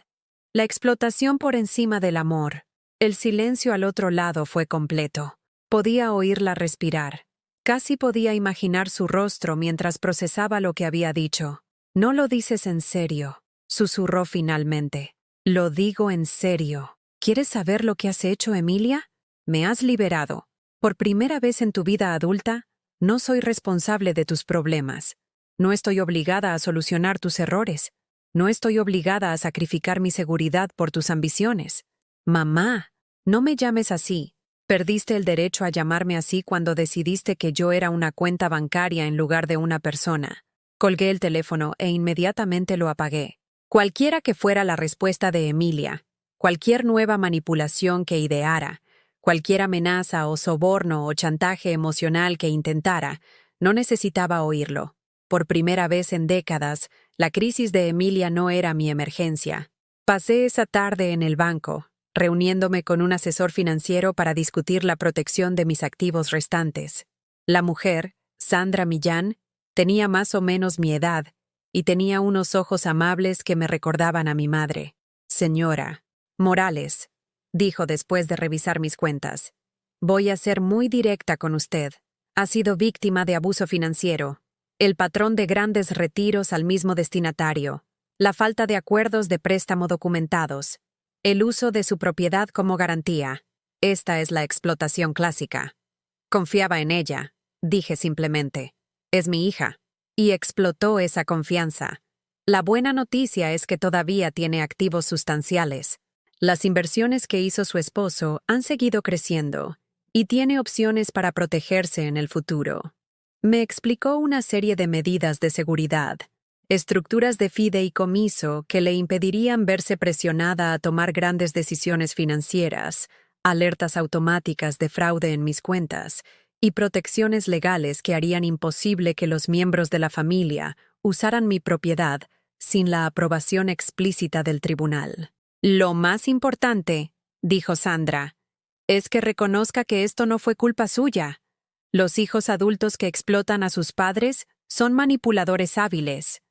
la explotación por encima del amor». El silencio al otro lado fue completo. Podía oírla respirar. Casi podía imaginar su rostro mientras procesaba lo que había dicho. «No lo dices en serio», susurró finalmente. «Lo digo en serio. ¿Quieres saber lo que has hecho, Emilia? Me has liberado. Por primera vez en tu vida adulta, no soy responsable de tus problemas. No estoy obligada a solucionar tus errores. No estoy obligada a sacrificar mi seguridad por tus ambiciones. Mamá, no me llames así. Perdiste el derecho a llamarme así cuando decidiste que yo era una cuenta bancaria en lugar de una persona». Colgué el teléfono e inmediatamente lo apagué. Cualquiera que fuera la respuesta de Emilia, cualquier nueva manipulación que ideara, cualquier amenaza o soborno o chantaje emocional que intentara, no necesitaba oírlo. Por primera vez en décadas, la crisis de Emilia no era mi emergencia. Pasé esa tarde en el banco, reuniéndome con un asesor financiero para discutir la protección de mis activos restantes. La mujer, Sandra Millán, tenía más o menos mi edad y tenía unos ojos amables que me recordaban a mi madre. «Señora Morales», dijo después de revisar mis cuentas, «voy a ser muy directa con usted. Ha sido víctima de abuso financiero, el patrón de grandes retiros al mismo destinatario, la falta de acuerdos de préstamo documentados, el uso de su propiedad como garantía. Esta es la explotación clásica. Confiaba en ella», dije simplemente. «Es mi hija». Y explotó esa confianza. La buena noticia es que todavía tiene activos sustanciales. Las inversiones que hizo su esposo han seguido creciendo y tiene opciones para protegerse en el futuro. Me explicó una serie de medidas de seguridad, estructuras de fideicomiso que le impedirían verse presionada a tomar grandes decisiones financieras, alertas automáticas de fraude en mis cuentas y protecciones legales que harían imposible que los miembros de la familia usaran mi propiedad sin la aprobación explícita del tribunal. Lo más importante, dijo Sandra. Es que reconozca que esto no fue culpa suya. Los hijos adultos que explotan a sus padres son manipuladores hábiles.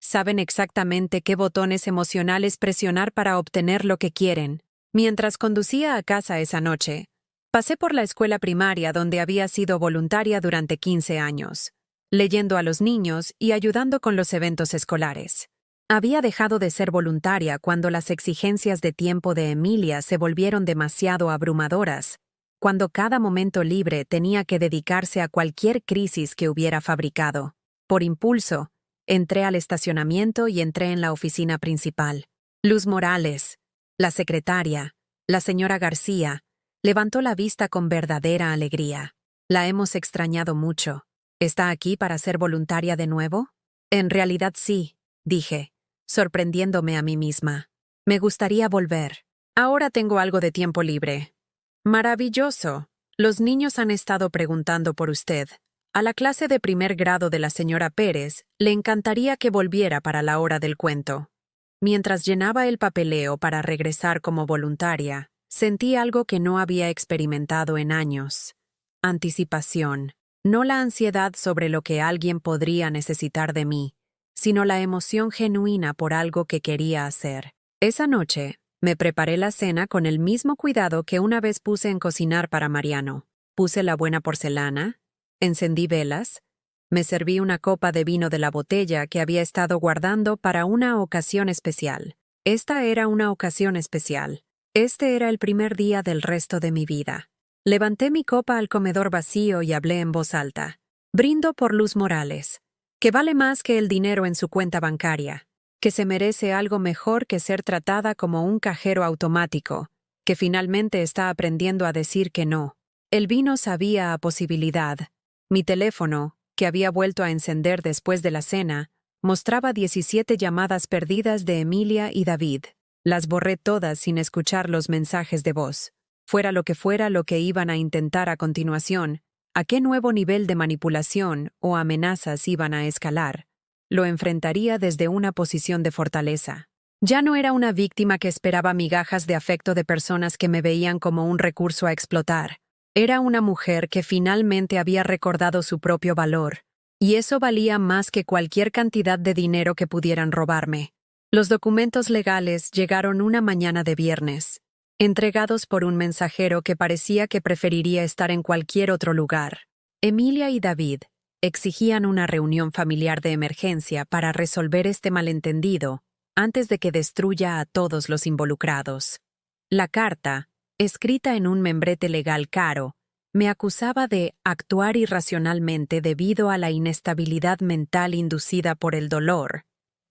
Saben exactamente qué botones emocionales presionar para obtener lo que quieren. Mientras conducía a casa esa noche, pasé por la escuela primaria donde había sido voluntaria durante 15 años, leyendo a los niños y ayudando con los eventos escolares. Había dejado de ser voluntaria cuando las exigencias de tiempo de Emilia se volvieron demasiado abrumadoras, cuando cada momento libre tenía que dedicarse a cualquier crisis que hubiera fabricado. Por impulso, entré al estacionamiento y entré en la oficina principal. Luz Morales, la secretaria, la señora García, levantó la vista con verdadera alegría. La hemos extrañado mucho. ¿Está aquí para ser voluntaria de nuevo? En realidad sí, dije, sorprendiéndome a mí misma. Me gustaría volver. Ahora tengo algo de tiempo libre. Maravilloso. Los niños han estado preguntando por usted. A la clase de primer grado de la señora Pérez le encantaría que volviera para la hora del cuento. Mientras llenaba el papeleo para regresar como voluntaria, sentí algo que no había experimentado en años. Anticipación. No la ansiedad sobre lo que alguien podría necesitar de mí, sino la emoción genuina por algo que quería hacer. Esa noche, me preparé la cena con el mismo cuidado que una vez puse en cocinar para Mariano. Puse la buena porcelana, encendí velas, me serví una copa de vino de la botella que había estado guardando para una ocasión especial. Esta era una ocasión especial. Este era el primer día del resto de mi vida. Levanté mi copa al comedor vacío y hablé en voz alta. Brindo por Luz Morales, que vale más que el dinero en su cuenta bancaria, que se merece algo mejor que ser tratada como un cajero automático, que finalmente está aprendiendo a decir que no. El vino sabía a posibilidad. Mi teléfono, que había vuelto a encender después de la cena, mostraba 17 llamadas perdidas de Emilia y David. Las borré todas sin escuchar los mensajes de voz. Fuera lo que iban a intentar a continuación, a qué nuevo nivel de manipulación o amenazas iban a escalar, lo enfrentaría desde una posición de fortaleza. Ya no era una víctima que esperaba migajas de afecto de personas que me veían como un recurso a explotar. Era una mujer que finalmente había recordado su propio valor, y eso valía más que cualquier cantidad de dinero que pudieran robarme. Los documentos legales llegaron una mañana de viernes, entregados por un mensajero que parecía que preferiría estar en cualquier otro lugar. Emilia y David exigían una reunión familiar de emergencia para resolver este malentendido antes de que destruya a todos los involucrados. La carta, escrita en un membrete legal caro, me acusaba de actuar irracionalmente debido a la inestabilidad mental inducida por el dolor,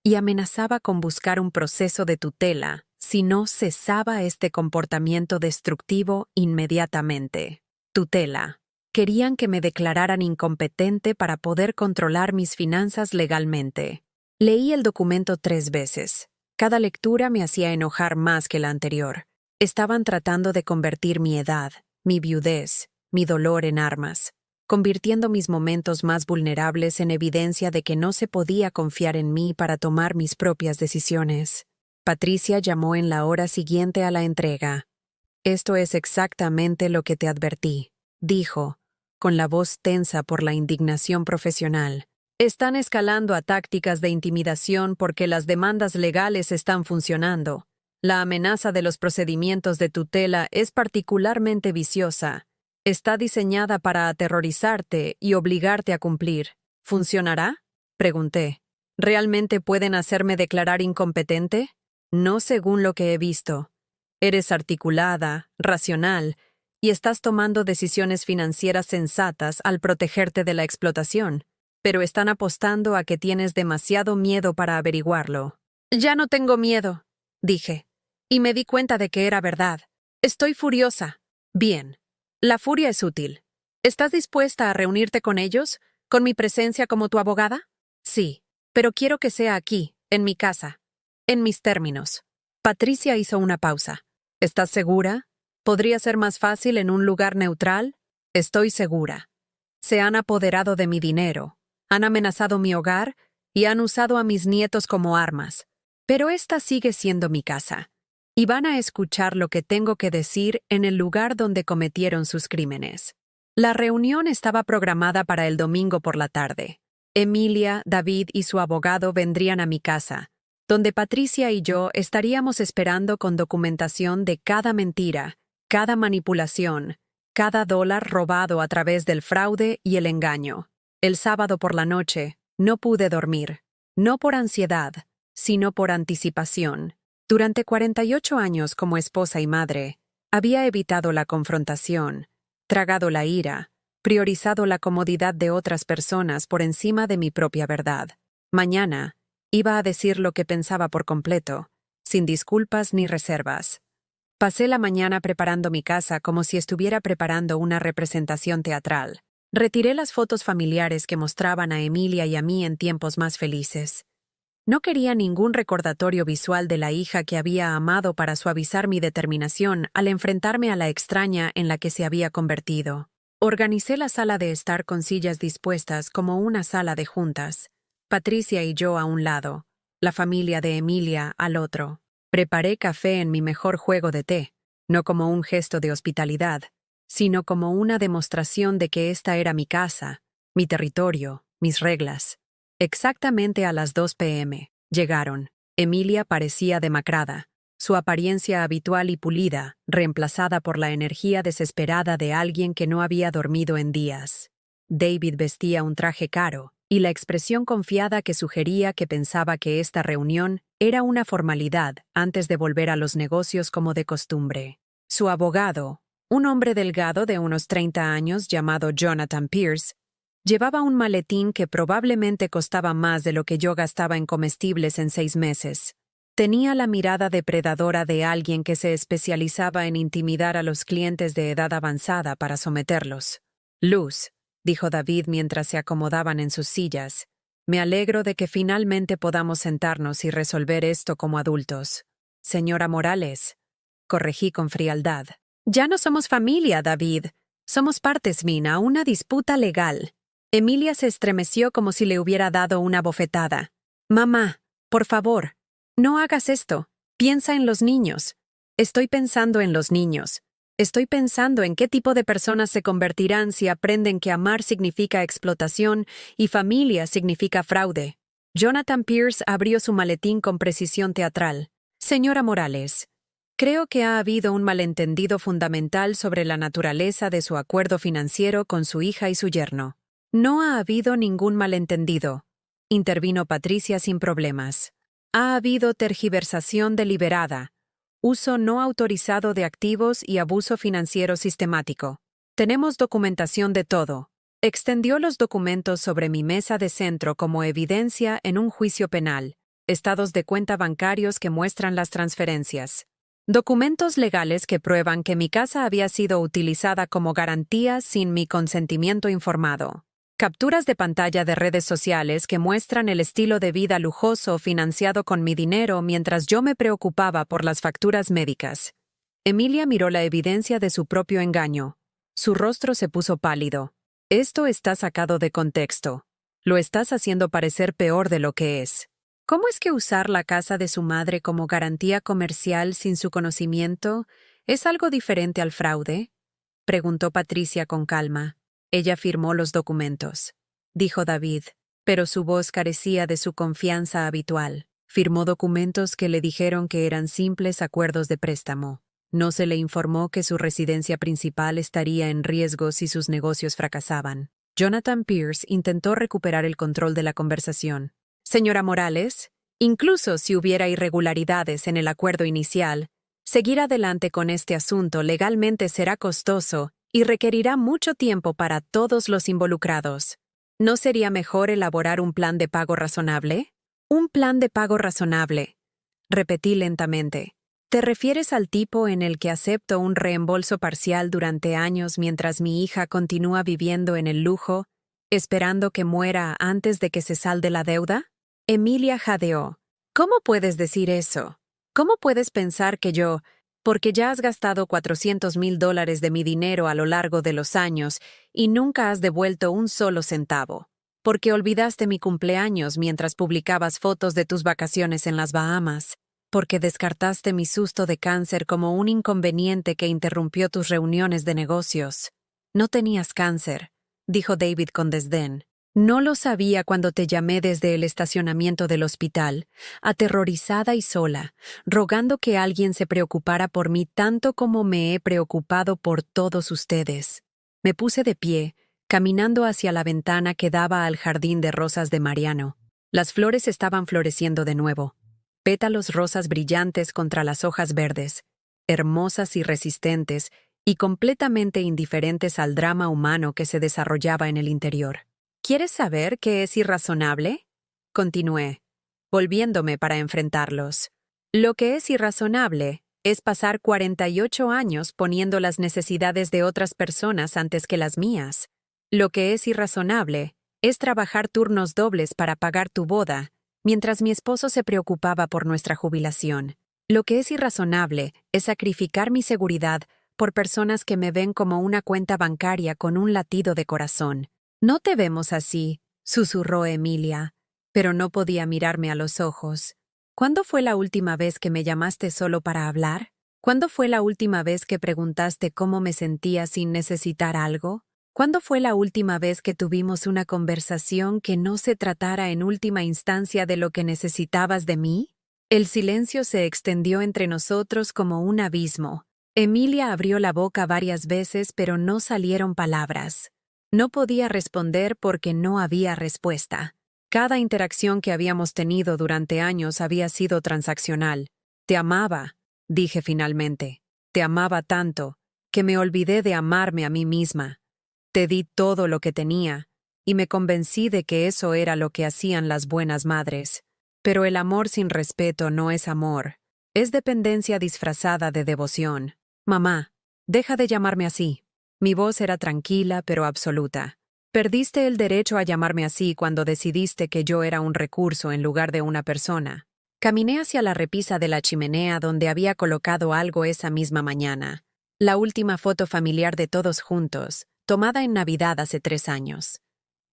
y amenazaba con buscar un proceso de tutela si no cesaba este comportamiento destructivo inmediatamente. Tutela. Querían que me declararan incompetente para poder controlar mis finanzas legalmente. Leí el documento 3 veces. Cada lectura me hacía enojar más que la anterior. Estaban tratando de convertir mi edad, mi viudez, mi dolor en armas, convirtiendo mis momentos más vulnerables en evidencia de que no se podía confiar en mí para tomar mis propias decisiones. Patricia llamó en la hora siguiente a la entrega. «Esto es exactamente lo que te advertí», dijo, con la voz tensa por la indignación profesional. «Están escalando a tácticas de intimidación porque las demandas legales están funcionando. La amenaza de los procedimientos de tutela es particularmente viciosa. Está diseñada para aterrorizarte y obligarte a cumplir. ¿Funcionará?», pregunté. «¿Realmente pueden hacerme declarar incompetente? No según lo que he visto. Eres articulada, racional, y estás tomando decisiones financieras sensatas al protegerte de la explotación, pero están apostando a que tienes demasiado miedo para averiguarlo». «Ya no tengo miedo», dije, y me di cuenta de que era verdad. «Estoy furiosa». «Bien. La furia es útil. ¿Estás dispuesta a reunirte con ellos, con mi presencia como tu abogada?» «Sí, pero quiero que sea aquí, en mi casa, en mis términos». Patricia hizo una pausa. «¿Estás segura? ¿Podría ser más fácil en un lugar neutral?» «Estoy segura. Se han apoderado de mi dinero, han amenazado mi hogar y han usado a mis nietos como armas. Pero esta sigue siendo mi casa. y van a escuchar lo que tengo que decir en el lugar donde cometieron sus crímenes. La reunión estaba programada para el domingo por la tarde. Emilia, David y su abogado vendrían a mi casa, donde Patricia y yo estaríamos esperando con documentación de cada mentira, cada manipulación, cada dólar robado a través del fraude y el engaño. El sábado por la noche, no pude dormir, no por ansiedad, sino por anticipación. Durante 48 años como esposa y madre, había evitado la confrontación, tragado la ira, priorizado la comodidad de otras personas por encima de mi propia verdad. Mañana, iba a decir lo que pensaba por completo, sin disculpas ni reservas. Pasé la mañana preparando mi casa como si estuviera preparando una representación teatral. Retiré las fotos familiares que mostraban a Emilia y a mí en tiempos más felices. No quería ningún recordatorio visual de la hija que había amado para suavizar mi determinación al enfrentarme a la extraña en la que se había convertido. Organicé la sala de estar con sillas dispuestas como una sala de juntas. Patricia y yo a un lado, la familia de Emilia al otro. Preparé café en mi mejor juego de té, no como un gesto de hospitalidad, sino como una demostración de que esta era mi casa, mi territorio, mis reglas. Exactamente a las 2 p.m. llegaron. Emilia parecía demacrada, su apariencia habitual y pulida, reemplazada por la energía desesperada de alguien que no había dormido en días. David vestía un traje caro, y la expresión confiada que sugería que pensaba que esta reunión era una formalidad antes de volver a los negocios como de costumbre. Su abogado, un hombre delgado de unos 30 años llamado Jonathan Pierce, llevaba un maletín que probablemente costaba más de lo que yo gastaba en comestibles en 6 meses. Tenía la mirada depredadora de alguien que se especializaba en intimidar a los clientes de edad avanzada para someterlos. «Luz», dijo David mientras se acomodaban en sus sillas, «me alegro de que finalmente podamos sentarnos y resolver esto como adultos». «Señora Morales», corregí con frialdad. «Ya no somos familia, David. Somos partes, Mina, una disputa legal». Emilia se estremeció como si le hubiera dado una bofetada. «Mamá, por favor, no hagas esto. Piensa en los niños». «Estoy pensando en los niños. Estoy pensando en qué tipo de personas se convertirán si aprenden que amar significa explotación y familia significa fraude». Jonathan Pierce abrió su maletín con precisión teatral. «Señora Morales, creo que ha habido un malentendido fundamental sobre la naturaleza de su acuerdo financiero con su hija y su yerno». «No ha habido ningún malentendido», intervino Patricia sin problemas. «Ha habido tergiversación deliberada, uso no autorizado de activos y abuso financiero sistemático. Tenemos documentación de todo». Extendió los documentos sobre mi mesa de centro como evidencia en un juicio penal, estados de cuenta bancarios que muestran las transferencias. Documentos legales que prueban que mi casa había sido utilizada como garantía sin mi consentimiento informado. Capturas de pantalla de redes sociales que muestran el estilo de vida lujoso financiado con mi dinero mientras yo me preocupaba por las facturas médicas. Emilia miró la evidencia de su propio engaño. Su rostro se puso pálido. «Esto está sacado de contexto. Lo estás haciendo parecer peor de lo que es». «¿Cómo es que usar la casa de su madre como garantía comercial sin su conocimiento es algo diferente al fraude?», preguntó Patricia con calma. «Ella firmó los documentos», dijo David, pero su voz carecía de su confianza habitual. «Firmó documentos que le dijeron que eran simples acuerdos de préstamo. No se le informó que su residencia principal estaría en riesgo si sus negocios fracasaban». Jonathan Pierce intentó recuperar el control de la conversación. «Señora Morales, incluso si hubiera irregularidades en el acuerdo inicial, seguir adelante con este asunto legalmente será costoso y requerirá mucho tiempo para todos los involucrados. ¿No sería mejor elaborar un plan de pago razonable?» «Un plan de pago razonable», repetí lentamente. «¿Te refieres al tipo en el que acepto un reembolso parcial durante años mientras mi hija continúa viviendo en el lujo, esperando que muera antes de que se salde la deuda?» Emilia jadeó. «¿Cómo puedes decir eso? ¿Cómo puedes pensar que yo, porque ya has gastado $400,000 de mi dinero a lo largo de los años y nunca has devuelto un solo centavo? Porque olvidaste mi cumpleaños mientras publicabas fotos de tus vacaciones en las Bahamas? porque descartaste mi susto de cáncer como un inconveniente que interrumpió tus reuniones de negocios. No tenías cáncer, dijo David con desdén. No lo sabía cuando te llamé desde el estacionamiento del hospital, aterrorizada y sola, rogando que alguien se preocupara por mí tanto como me he preocupado por todos ustedes. Me puse de pie, caminando hacia la ventana que daba al jardín de rosas de Mariano. Las flores estaban floreciendo de nuevo. Pétalos rosas brillantes contra las hojas verdes, hermosas y resistentes, y completamente indiferentes al drama humano que se desarrollaba en el interior. ¿Quieres saber qué es irrazonable? Continué, volviéndome para enfrentarlos. Lo que es irrazonable es pasar 48 años poniendo las necesidades de otras personas antes que las mías. Lo que es irrazonable es trabajar turnos dobles para pagar tu boda, mientras mi esposo se preocupaba por nuestra jubilación. Lo que es irrazonable es sacrificar mi seguridad por personas que me ven como una cuenta bancaria con un latido de corazón. No te vemos así, susurró Emilia, pero no podía mirarme a los ojos. ¿Cuándo fue la última vez que me llamaste solo para hablar? ¿Cuándo fue la última vez que preguntaste cómo me sentía sin necesitar algo? ¿Cuándo fue la última vez que tuvimos una conversación que no se tratara en última instancia de lo que necesitabas de mí? El silencio se extendió entre nosotros como un abismo. Emilia abrió la boca varias veces, pero no salieron palabras. No podía responder porque no había respuesta. Cada interacción que habíamos tenido durante años había sido transaccional. Te amaba, dije finalmente. Te amaba tanto, que me olvidé de amarme a mí misma. Te di todo lo que tenía, y me convencí de que eso era lo que hacían las buenas madres. Pero el amor sin respeto no es amor. Es dependencia disfrazada de devoción. Mamá, deja de llamarme así. Mi voz era tranquila pero absoluta. Perdiste el derecho a llamarme así cuando decidiste que yo era un recurso en lugar de una persona. Caminé hacia la repisa de la chimenea donde había colocado algo esa misma mañana. La última foto familiar de todos juntos, tomada en Navidad hace 3 años.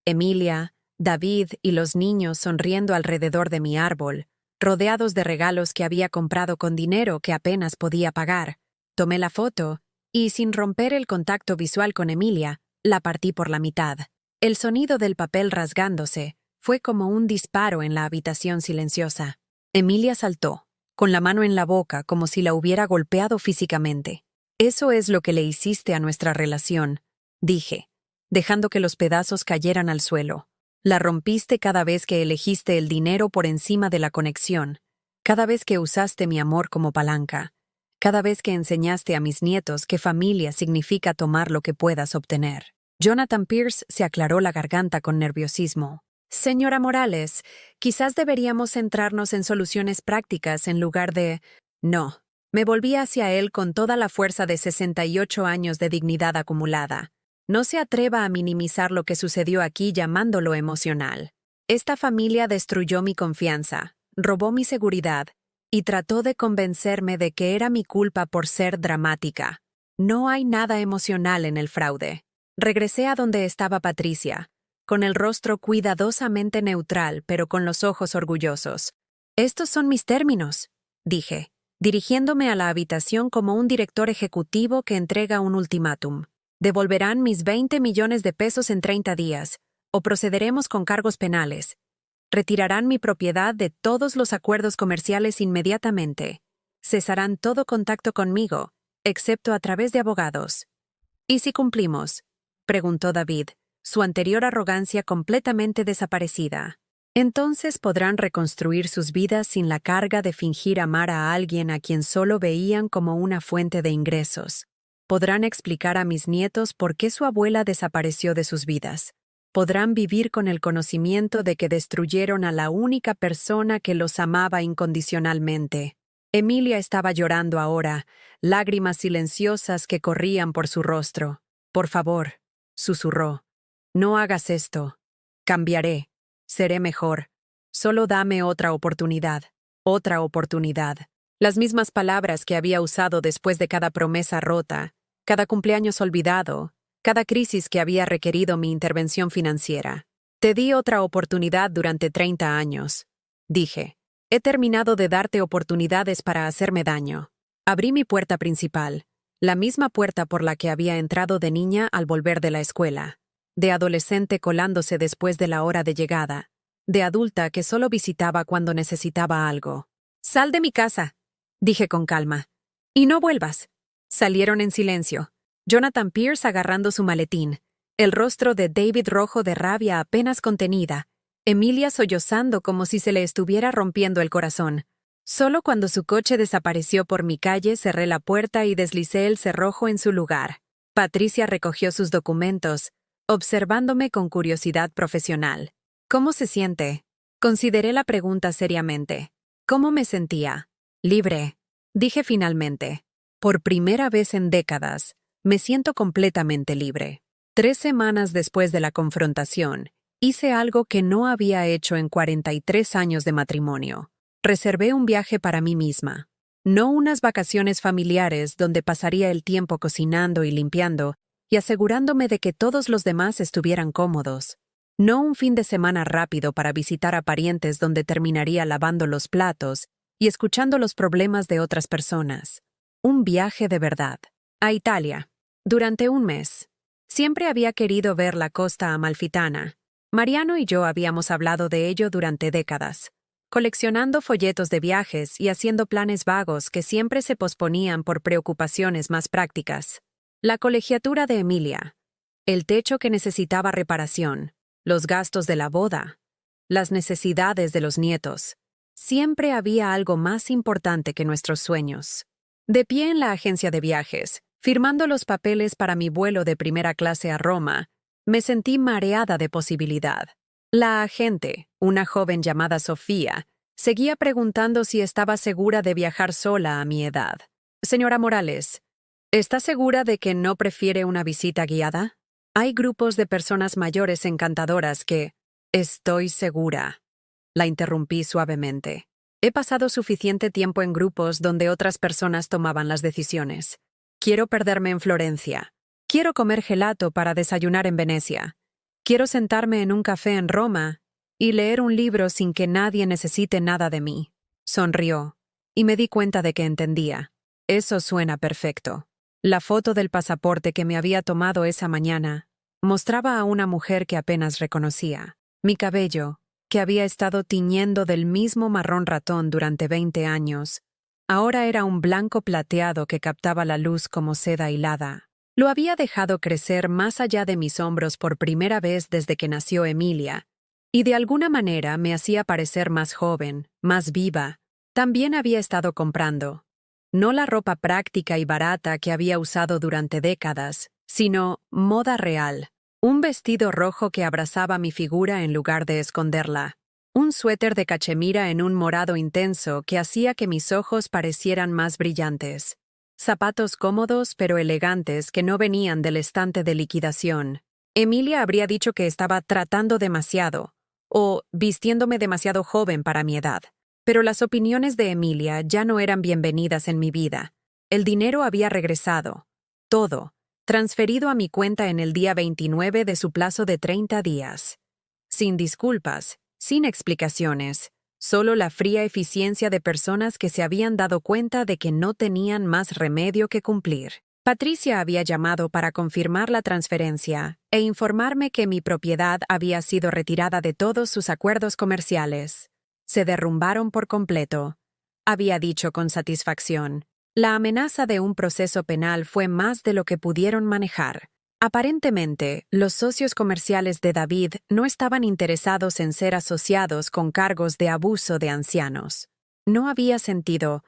Emilia, David y los niños sonriendo alrededor de mi árbol, rodeados de regalos que había comprado con dinero que apenas podía pagar. Tomé la foto y, sin romper el contacto visual con Emilia, la partí por la mitad. El sonido del papel rasgándose fue como un disparo en la habitación silenciosa. Emilia saltó, con la mano en la boca como si la hubiera golpeado físicamente. Eso es lo que le hiciste a nuestra relación, dije, dejando que los pedazos cayeran al suelo. La rompiste cada vez que elegiste el dinero por encima de la conexión, cada vez que usaste mi amor como palanca, cada vez que enseñaste a mis nietos que familia significa tomar lo que puedas obtener. Jonathan Pierce se aclaró la garganta con nerviosismo. Señora Morales, quizás deberíamos centrarnos en soluciones prácticas en lugar de... No. Me volví hacia él con toda la fuerza de 68 años de dignidad acumulada. No se atreva a minimizar lo que sucedió aquí llamándolo emocional. Esta familia destruyó mi confianza, robó mi seguridad y trató de convencerme de que era mi culpa por ser dramática. No hay nada emocional en el fraude. Regresé a donde estaba Patricia, con el rostro cuidadosamente neutral pero con los ojos orgullosos. «Estos son mis términos», dije, dirigiéndome a la habitación como un director ejecutivo que entrega un ultimátum. «Devolverán mis 20 millones de pesos en 30 días, o procederemos con cargos penales. Retirarán mi propiedad de todos los acuerdos comerciales inmediatamente. Cesarán todo contacto conmigo, excepto a través de abogados». «¿Y si cumplimos?», preguntó David, su anterior arrogancia completamente desaparecida. «Entonces podrán reconstruir sus vidas sin la carga de fingir amar a alguien a quien solo veían como una fuente de ingresos. Podrán explicar a mis nietos por qué su abuela desapareció de sus vidas. Podrán vivir con el conocimiento de que destruyeron a la única persona que los amaba incondicionalmente». Emilia estaba llorando ahora, lágrimas silenciosas que corrían por su rostro. «Por favor», susurró, «no hagas esto. Cambiaré. Seré mejor. Solo dame otra oportunidad. Otra oportunidad». Las mismas palabras que había usado después de cada promesa rota, cada cumpleaños olvidado, cada crisis que había requerido mi intervención financiera. «Te di otra oportunidad durante 30 años», dije, He terminado de darte oportunidades para hacerme daño. Abrí mi puerta principal, la misma puerta por la que había entrado de niña al volver de la escuela, de adolescente colándose después de la hora de llegada, de adulta que solo visitaba cuando necesitaba algo. «Sal de mi casa», dije con calma. «Y no vuelvas». Salieron en silencio. Jonathan Pierce agarrando su maletín, el rostro de David rojo de rabia apenas contenida, Emilia sollozando como si se le estuviera rompiendo el corazón. Solo cuando su coche desapareció por mi calle cerré la puerta y deslicé el cerrojo en su lugar. Patricia recogió sus documentos, observándome con curiosidad profesional. «¿Cómo se siente?». Consideré la pregunta seriamente. ¿Cómo me sentía? Libre. Dije finalmente. Por primera vez en décadas, me siento completamente libre. 3 semanas después de la confrontación, hice algo que no había hecho en 43 años de matrimonio. Reservé un viaje para mí misma. No unas vacaciones familiares donde pasaría el tiempo cocinando y limpiando y asegurándome de que todos los demás estuvieran cómodos. No un fin de semana rápido para visitar a parientes donde terminaría lavando los platos y escuchando los problemas de otras personas. Un viaje de verdad. A Italia. Durante un mes. Siempre había querido ver la costa amalfitana. Mariano y yo habíamos hablado de ello durante décadas, coleccionando folletos de viajes y haciendo planes vagos que siempre se posponían por preocupaciones más prácticas. La colegiatura de Emilia, el techo que necesitaba reparación, los gastos de la boda, las necesidades de los nietos. Siempre había algo más importante que nuestros sueños. De pie en la agencia de viajes, firmando los papeles para mi vuelo de primera clase a Roma, me sentí mareada de posibilidad. La agente, una joven llamada Sofía, seguía preguntando si estaba segura de viajar sola a mi edad. «Señora Morales, ¿está segura de que no prefiere una visita guiada? Hay grupos de personas mayores encantadoras que...». «Estoy segura», la interrumpí suavemente. «He pasado suficiente tiempo en grupos donde otras personas tomaban las decisiones. Quiero perderme en Florencia. Quiero comer gelato para desayunar en Venecia. Quiero sentarme en un café en Roma y leer un libro sin que nadie necesite nada de mí». Sonrió, y me di cuenta de que entendía. «Eso suena perfecto». La foto del pasaporte que me había tomado esa mañana mostraba a una mujer que apenas reconocía. Mi cabello, que había estado tiñendo del mismo marrón ratón durante 20 años, ahora era un blanco plateado que captaba la luz como seda hilada. Lo había dejado crecer más allá de mis hombros por primera vez desde que nació Emilia, y de alguna manera me hacía parecer más joven, más viva. También había estado comprando, no la ropa práctica y barata que había usado durante décadas, sino moda real. Un vestido rojo que abrazaba mi figura en lugar de esconderla. Un suéter de cachemira en un morado intenso que hacía que mis ojos parecieran más brillantes. Zapatos cómodos pero elegantes que no venían del estante de liquidación. Emilia habría dicho que estaba tratando demasiado, o vistiéndome demasiado joven para mi edad. Pero las opiniones de Emilia ya no eran bienvenidas en mi vida. El dinero había regresado. Todo, transferido a mi cuenta en el día 29 de su plazo de 30 días. Sin disculpas, sin explicaciones. Solo la fría eficiencia de personas que se habían dado cuenta de que no tenían más remedio que cumplir. Patricia había llamado para confirmar la transferencia e informarme que mi propiedad había sido retirada de todos sus acuerdos comerciales. Se derrumbaron por completo. Había dicho con satisfacción. La amenaza de un proceso penal fue más de lo que pudieron manejar. Aparentemente, los socios comerciales de David no estaban interesados en ser asociados con cargos de abuso de ancianos. No había sentido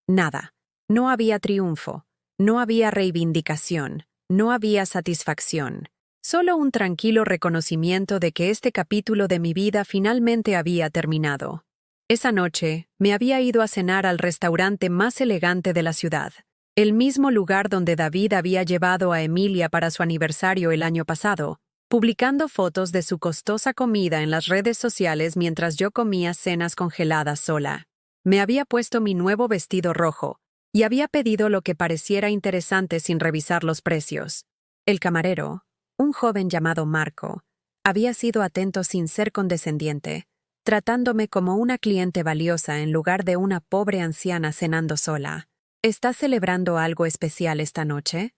nada. No había triunfo. No había reivindicación. No había satisfacción. Solo un tranquilo reconocimiento de que este capítulo de mi vida finalmente había terminado. Esa noche, me había ido a cenar al restaurante más elegante de la ciudad. El mismo lugar donde David había llevado a Emilia para su aniversario el año pasado, publicando fotos de su costosa comida en las redes sociales mientras yo comía cenas congeladas sola. Me había puesto mi nuevo vestido rojo y había pedido lo que pareciera interesante sin revisar los precios. El camarero, un joven llamado Marco, había sido atento sin ser condescendiente. tratándome como una cliente valiosa en lugar de una pobre anciana cenando sola. ¿Estás celebrando algo especial esta noche?,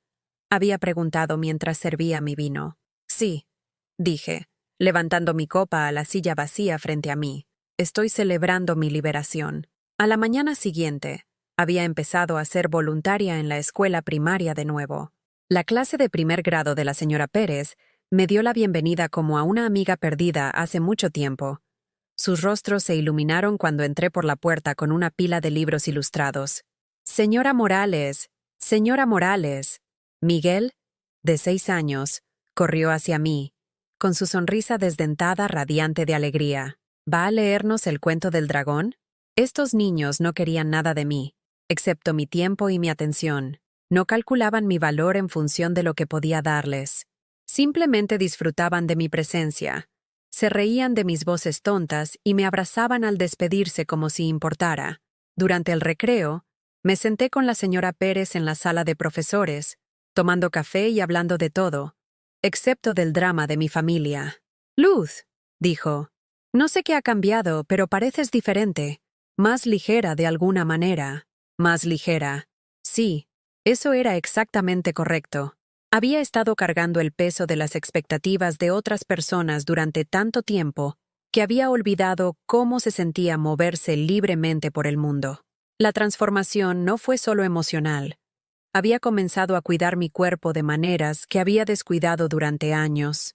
había preguntado mientras servía mi vino. Sí, dije, levantando mi copa a la silla vacía frente a mí. Estoy celebrando mi liberación. A la mañana siguiente, había empezado a ser voluntaria en la escuela primaria de nuevo. La clase de primer grado de la señora Pérez me dio la bienvenida como a una amiga perdida hace mucho tiempo. Sus rostros se iluminaron cuando entré por la puerta con una pila de libros ilustrados. «Señora Morales, señora Morales». Miguel, de 6 años, corrió hacia mí, con su sonrisa desdentada radiante de alegría. ¿Va a leernos el cuento del dragón? Estos niños no querían nada de mí, excepto mi tiempo y mi atención. No calculaban mi valor en función de lo que podía darles. Simplemente disfrutaban de mi presencia. Se reían de mis voces tontas y me abrazaban al despedirse como si importara. Durante el recreo, me senté con la señora Pérez en la sala de profesores, tomando café y hablando de todo, excepto del drama de mi familia. «Luz», dijo, «no sé qué ha cambiado, pero pareces diferente. Más ligera de alguna manera». Más ligera. Sí, eso era exactamente correcto. Había estado cargando el peso de las expectativas de otras personas durante tanto tiempo que había olvidado cómo se sentía moverse libremente por el mundo. La transformación no fue solo emocional. Había comenzado a cuidar mi cuerpo de maneras que había descuidado durante años.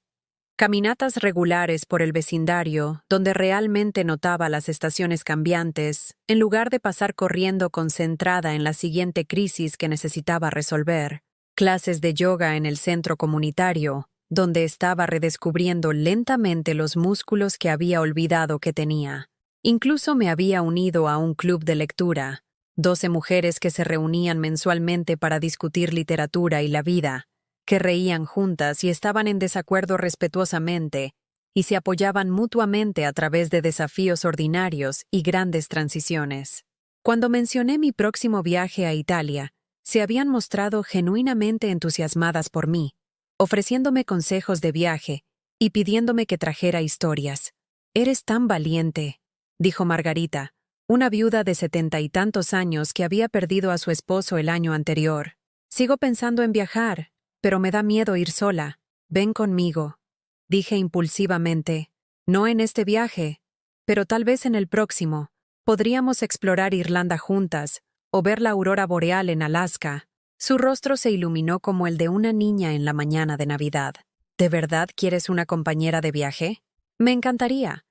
Caminatas regulares por el vecindario, donde realmente notaba las estaciones cambiantes, en lugar de pasar corriendo concentrada en la siguiente crisis que necesitaba resolver. Clases de yoga en el centro comunitario, donde estaba redescubriendo lentamente los músculos que había olvidado que tenía. Incluso me había unido a un club de lectura. 12 mujeres que se reunían mensualmente para discutir literatura y la vida, que reían juntas y estaban en desacuerdo respetuosamente, y se apoyaban mutuamente a través de desafíos ordinarios y grandes transiciones. Cuando mencioné mi próximo viaje a Italia, se habían mostrado genuinamente entusiasmadas por mí, ofreciéndome consejos de viaje y pidiéndome que trajera historias. «Eres tan valiente», dijo Margarita, una viuda de 70 y tantos años que había perdido a su esposo el año anterior. «Sigo pensando en viajar, pero me da miedo ir sola. Ven conmigo», dije impulsivamente. «No en este viaje, pero tal vez en el próximo. Podríamos explorar Irlanda juntas, o ver la aurora boreal en Alaska». Su rostro se iluminó como el de una niña en la mañana de Navidad. «¿De verdad quieres una compañera de viaje?» «Me encantaría.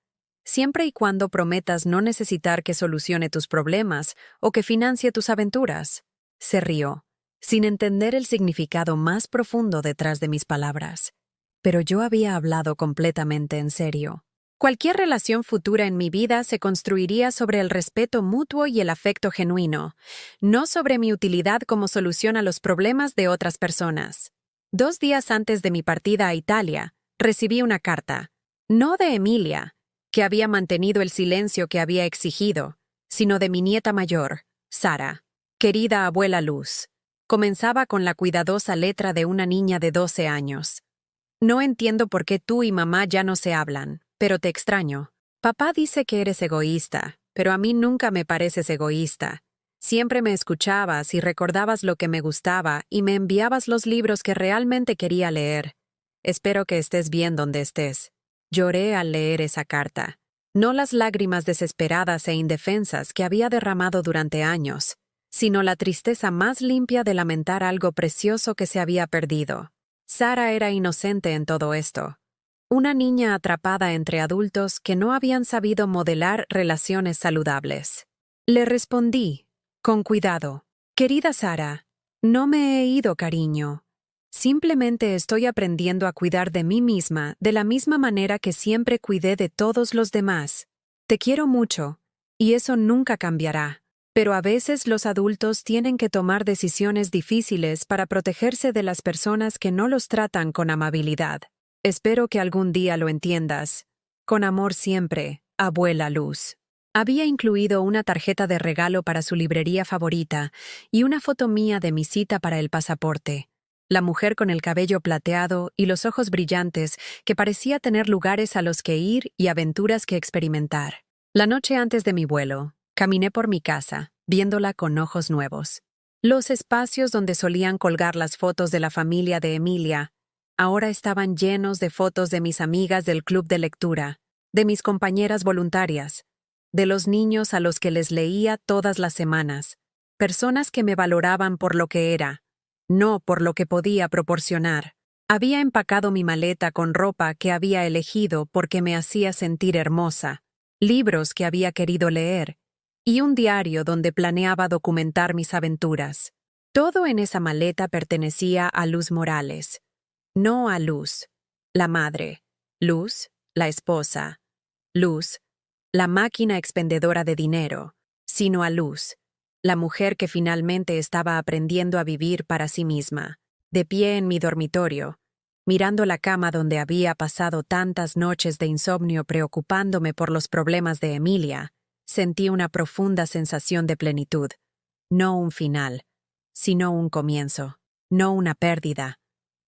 Siempre y cuando prometas no necesitar que solucione tus problemas o que financie tus aventuras». Se rió, sin entender el significado más profundo detrás de mis palabras. Pero yo había hablado completamente en serio. Cualquier relación futura en mi vida se construiría sobre el respeto mutuo y el afecto genuino, no sobre mi utilidad como solución a los problemas de otras personas. 2 días antes de mi partida a Italia, recibí una carta, no de Emilia, que había mantenido el silencio que había exigido, sino de mi nieta mayor, Sara. «Querida abuela Luz». Comenzaba con la cuidadosa letra de una niña de 12 años. «No entiendo por qué tú y mamá ya no se hablan, pero te extraño. Papá dice que eres egoísta, pero a mí nunca me pareces egoísta. Siempre me escuchabas y recordabas lo que me gustaba y me enviabas los libros que realmente quería leer. Espero que estés bien donde estés». Lloré al leer esa carta. No las lágrimas desesperadas e indefensas que había derramado durante años, sino la tristeza más limpia de lamentar algo precioso que se había perdido. Sara era inocente en todo esto. Una niña atrapada entre adultos que no habían sabido modelar relaciones saludables. Le respondí, con cuidado: «Querida Sara, no me he ido, cariño. Simplemente estoy aprendiendo a cuidar de mí misma de la misma manera que siempre cuidé de todos los demás. Te quiero mucho, y eso nunca cambiará. Pero a veces los adultos tienen que tomar decisiones difíciles para protegerse de las personas que no los tratan con amabilidad. Espero que algún día lo entiendas. Con amor siempre, abuela Luz». Había incluido una tarjeta de regalo para su librería favorita y una foto mía de mi cita para el pasaporte. la mujer con el cabello plateado y los ojos brillantes que parecía tener lugares a los que ir y aventuras que experimentar. La noche antes de mi vuelo, caminé por mi casa, viéndola con ojos nuevos. Los espacios donde solían colgar las fotos de la familia de Emilia ahora estaban llenos de fotos de mis amigas del club de lectura, de mis compañeras voluntarias, de los niños a los que les leía todas las semanas, personas que me valoraban por lo que era, no por lo que podía proporcionar. Había empacado mi maleta con ropa que había elegido porque me hacía sentir hermosa, libros que había querido leer, y un diario donde planeaba documentar mis aventuras. Todo en esa maleta pertenecía a Luz Morales. No a Luz, la madre. Luz, la esposa. Luz, la máquina expendedora de dinero, sino a Luz, la mujer que finalmente estaba aprendiendo a vivir para sí misma, de pie en mi dormitorio, mirando la cama donde había pasado tantas noches de insomnio preocupándome por los problemas de Emilia. Sentí una profunda sensación de plenitud. No un final, sino un comienzo. No una pérdida,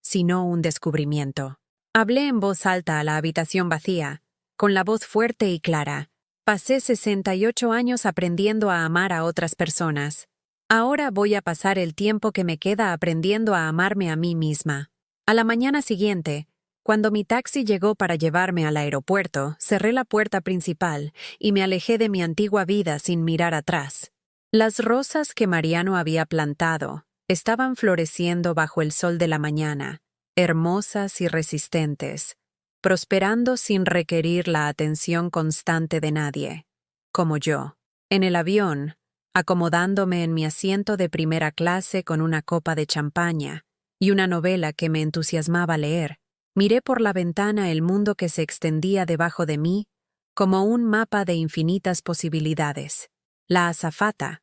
sino un descubrimiento. Hablé en voz alta a la habitación vacía, con la voz fuerte y clara. Pasé 68 años aprendiendo a amar a otras personas. Ahora voy a pasar el tiempo que me queda aprendiendo a amarme a mí misma. A la mañana siguiente, cuando mi taxi llegó para llevarme al aeropuerto, cerré la puerta principal y me alejé de mi antigua vida sin mirar atrás. Las rosas que Mariano había plantado estaban floreciendo bajo el sol de la mañana, hermosas y resistentes, prosperando sin requerir la atención constante de nadie, como yo, en el avión, acomodándome en mi asiento de primera clase con una copa de champaña y una novela que me entusiasmaba leer. Miré por la ventana el mundo que se extendía debajo de mí como un mapa de infinitas posibilidades. La azafata,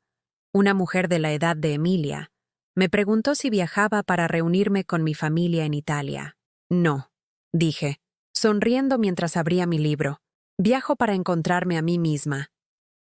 una mujer de la edad de Emilia, me preguntó si viajaba para reunirme con mi familia en Italia. No, dije, sonriendo mientras abría mi libro. Viajo para encontrarme a mí misma.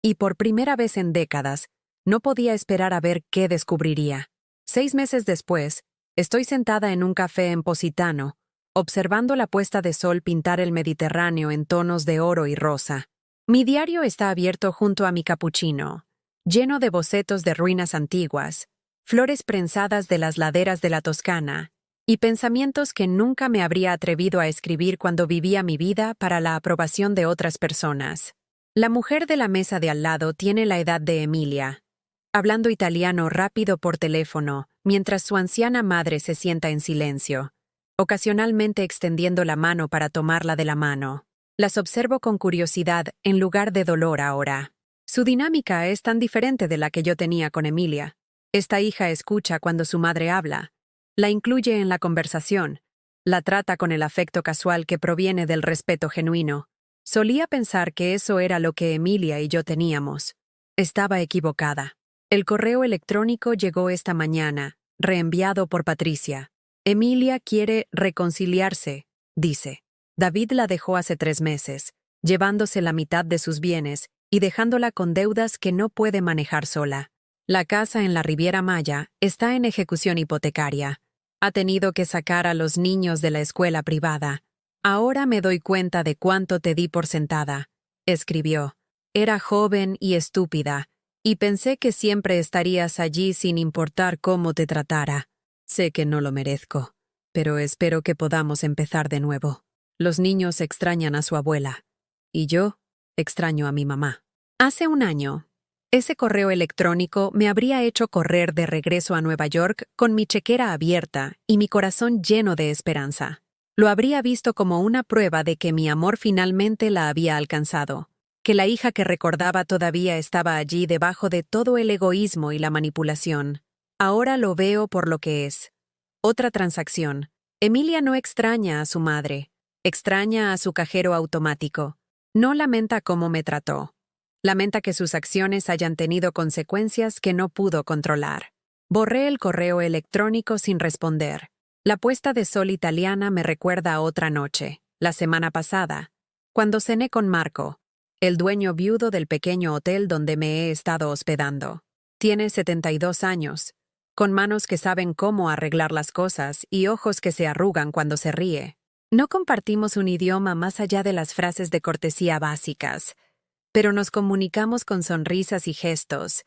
Y por primera vez en décadas, no podía esperar a ver qué descubriría. 6 meses después, estoy sentada en un café en Positano, observando la puesta de sol pintar el Mediterráneo en tonos de oro y rosa. Mi diario está abierto junto a mi capuchino, lleno de bocetos de ruinas antiguas, flores prensadas de las laderas de la Toscana, y pensamientos que nunca me habría atrevido a escribir cuando vivía mi vida para la aprobación de otras personas. La mujer de la mesa de al lado tiene la edad de Emilia, hablando italiano rápido por teléfono, mientras su anciana madre se sienta en silencio, ocasionalmente extendiendo la mano para tomarla de la mano. Las observo con curiosidad en lugar de dolor ahora. Su dinámica es tan diferente de la que yo tenía con Emilia. Esta hija escucha cuando su madre habla, la incluye en la conversación, la trata con el afecto casual que proviene del respeto genuino. Solía pensar que eso era lo que Emilia y yo teníamos. Estaba equivocada. El correo electrónico llegó esta mañana, reenviado por Patricia. Emilia quiere reconciliarse, dice. David la dejó hace 3 meses, llevándose la mitad de sus bienes y dejándola con deudas que no puede manejar sola. La casa en la Riviera Maya está en ejecución hipotecaria. Ha tenido que sacar a los niños de la escuela privada. Ahora me doy cuenta de cuánto te di por sentada, escribió. Era joven y estúpida, y pensé que siempre estarías allí sin importar cómo te tratara. Sé que no lo merezco, pero espero que podamos empezar de nuevo. Los niños extrañan a su abuela, y yo extraño a mi mamá. Hace 1 año, ese correo electrónico me habría hecho correr de regreso a Nueva York con mi chequera abierta y mi corazón lleno de esperanza. Lo habría visto como una prueba de que mi amor finalmente la había alcanzado, que la hija que recordaba todavía estaba allí debajo de todo el egoísmo y la manipulación. Ahora lo veo por lo que es. Otra transacción. Emilia no extraña a su madre, extraña a su cajero automático. No lamenta cómo me trató. Lamenta que sus acciones hayan tenido consecuencias que no pudo controlar. Borré el correo electrónico sin responder. La puesta de sol italiana me recuerda a otra noche, la semana pasada, cuando cené con Marco, el dueño viudo del pequeño hotel donde me he estado hospedando. Tiene 72 años. con manos que saben cómo arreglar las cosas y ojos que se arrugan cuando se ríe. No compartimos un idioma más allá de las frases de cortesía básicas, pero nos comunicamos con sonrisas y gestos,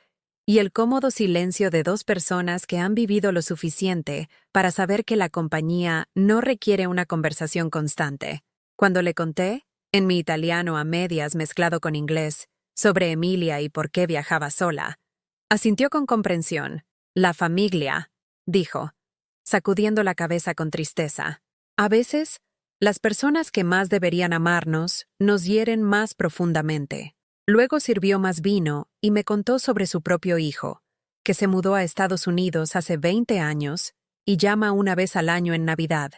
y el cómodo silencio de dos personas que han vivido lo suficiente para saber que la compañía no requiere una conversación constante. Cuando le conté, en mi italiano a medias mezclado con inglés, sobre Emilia y por qué viajaba sola, asintió con comprensión. La familia, dijo, sacudiendo la cabeza con tristeza. A veces, las personas que más deberían amarnos nos hieren más profundamente. Luego sirvió más vino y me contó sobre su propio hijo, que se mudó a Estados Unidos hace 20 años y llama una vez al año en Navidad,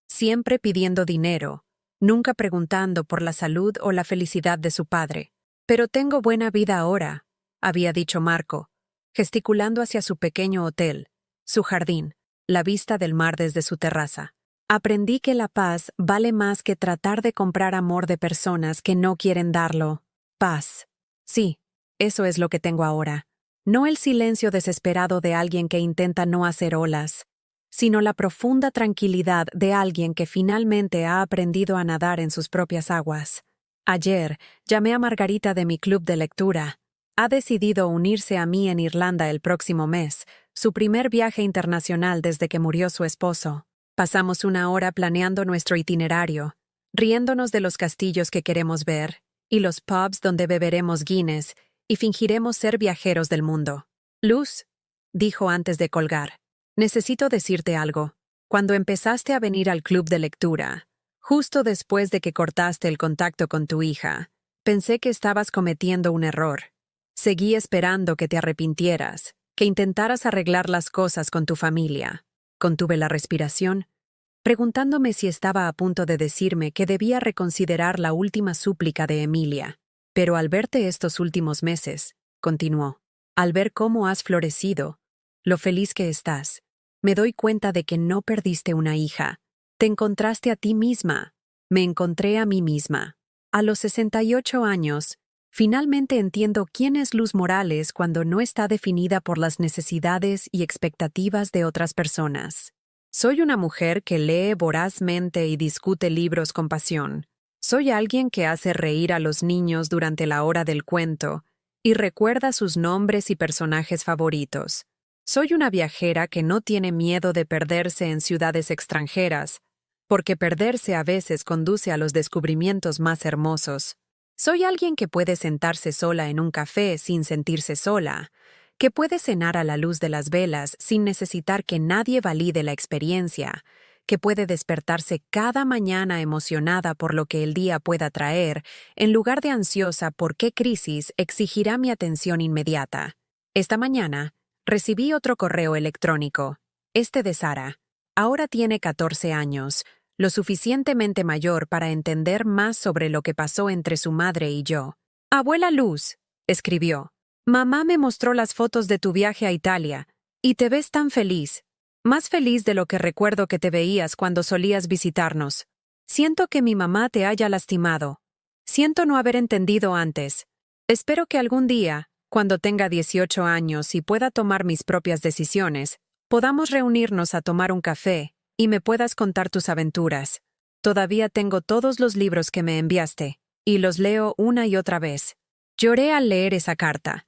siempre pidiendo dinero, nunca preguntando por la salud o la felicidad de su padre. Pero tengo buena vida ahora, había dicho Marco, gesticulando hacia su pequeño hotel, su jardín, la vista del mar desde su terraza. Aprendí que la paz vale más que tratar de comprar amor de personas que no quieren darlo. Paz. Sí, eso es lo que tengo ahora. No el silencio desesperado de alguien que intenta no hacer olas, sino la profunda tranquilidad de alguien que finalmente ha aprendido a nadar en sus propias aguas. Ayer, llamé a Margarita de mi club de lectura. Ha decidido unirse a mí en Irlanda el próximo mes, su primer viaje internacional desde que murió su esposo. Pasamos una hora planeando nuestro itinerario, riéndonos de los castillos que queremos ver, y los pubs donde beberemos Guinness y fingiremos ser viajeros del mundo. Luz, dijo antes de colgar, necesito decirte algo. Cuando empezaste a venir al club de lectura, justo después de que cortaste el contacto con tu hija, pensé que estabas cometiendo un error. Seguí esperando que te arrepintieras, que intentaras arreglar las cosas con tu familia. Contuve la respiración, preguntándome si estaba a punto de decirme que debía reconsiderar la última súplica de Emilia. Pero al verte estos últimos meses, continuó, al ver cómo has florecido, lo feliz que estás, me doy cuenta de que no perdiste una hija. Te encontraste a ti misma. Me encontré a mí misma. A los 68 años, finalmente entiendo quién es Luz Morales cuando no está definida por las necesidades y expectativas de otras personas. Soy una mujer que lee vorazmente y discute libros con pasión. Soy alguien que hace reír a los niños durante la hora del cuento y recuerda sus nombres y personajes favoritos. Soy una viajera que no tiene miedo de perderse en ciudades extranjeras, porque perderse a veces conduce a los descubrimientos más hermosos. Soy alguien que puede sentarse sola en un café sin sentirse sola, que puede cenar a la luz de las velas sin necesitar que nadie valide la experiencia, que puede despertarse cada mañana emocionada por lo que el día pueda traer, en lugar de ansiosa por qué crisis exigirá mi atención inmediata. Esta mañana, recibí otro correo electrónico, este de Sara. Ahora tiene 14 años, lo suficientemente mayor para entender más sobre lo que pasó entre su madre y yo. Abuela Luz, escribió, mamá me mostró las fotos de tu viaje a Italia, y te ves tan feliz, más feliz de lo que recuerdo que te veías cuando solías visitarnos. Siento que mi mamá te haya lastimado. Siento no haber entendido antes. Espero que algún día, cuando tenga 18 años y pueda tomar mis propias decisiones, podamos reunirnos a tomar un café y me puedas contar tus aventuras. Todavía tengo todos los libros que me enviaste, y los leo una y otra vez. Lloré al leer esa carta,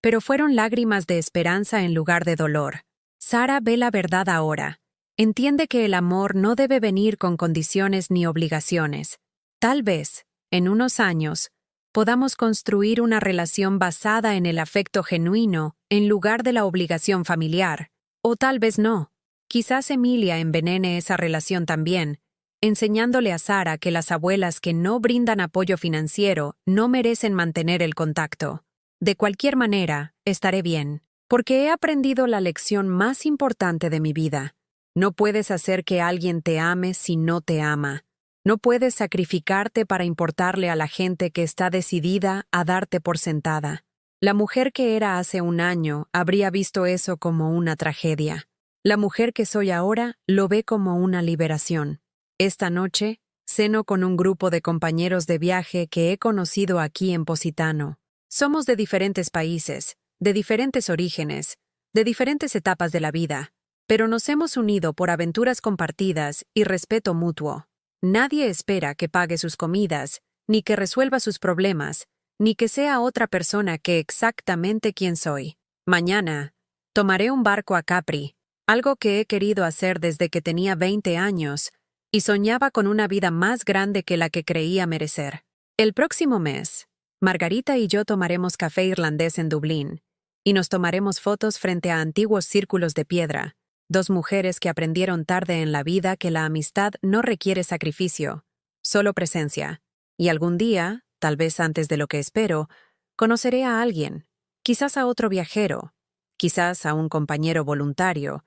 pero fueron lágrimas de esperanza en lugar de dolor. Sara ve la verdad ahora. Entiende que el amor no debe venir con condiciones ni obligaciones. Tal vez, en unos años, podamos construir una relación basada en el afecto genuino en lugar de la obligación familiar. O tal vez no. Quizás Emilia envenene esa relación también, enseñándole a Sara que las abuelas que no brindan apoyo financiero no merecen mantener el contacto. De cualquier manera, estaré bien, porque he aprendido la lección más importante de mi vida. No puedes hacer que alguien te ame si no te ama. No puedes sacrificarte para importarle a la gente que está decidida a darte por sentada. La mujer que era hace un año habría visto eso como una tragedia. La mujer que soy ahora lo ve como una liberación. Esta noche, ceno con un grupo de compañeros de viaje que he conocido aquí en Positano. Somos de diferentes países, de diferentes orígenes, de diferentes etapas de la vida, pero nos hemos unido por aventuras compartidas y respeto mutuo. Nadie espera que pague sus comidas, ni que resuelva sus problemas, ni que sea otra persona que exactamente quien soy. Mañana, tomaré un barco a Capri, algo que he querido hacer desde que tenía 20 años, y soñaba con una vida más grande que la que creía merecer. El próximo mes, Margarita y yo tomaremos café irlandés en Dublín, y nos tomaremos fotos frente a antiguos círculos de piedra, dos mujeres que aprendieron tarde en la vida que la amistad no requiere sacrificio, solo presencia. Y algún día, tal vez antes de lo que espero, conoceré a alguien, quizás a otro viajero, quizás a un compañero voluntario,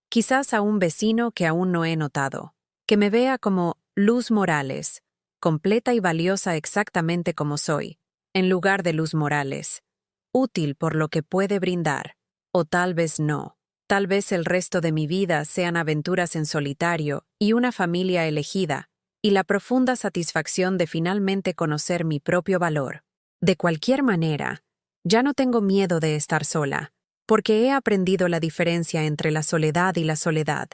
quizás a un vecino que aún no he notado, que me vea como Luz Morales, completa y valiosa exactamente como soy, en lugar de Luz Morales, útil por lo que puede brindar, o tal vez no. Tal vez el resto de mi vida sean aventuras en solitario y una familia elegida, y la profunda satisfacción de finalmente conocer mi propio valor. De cualquier manera, ya no tengo miedo de estar sola, porque he aprendido la diferencia entre la soledad y la soledad,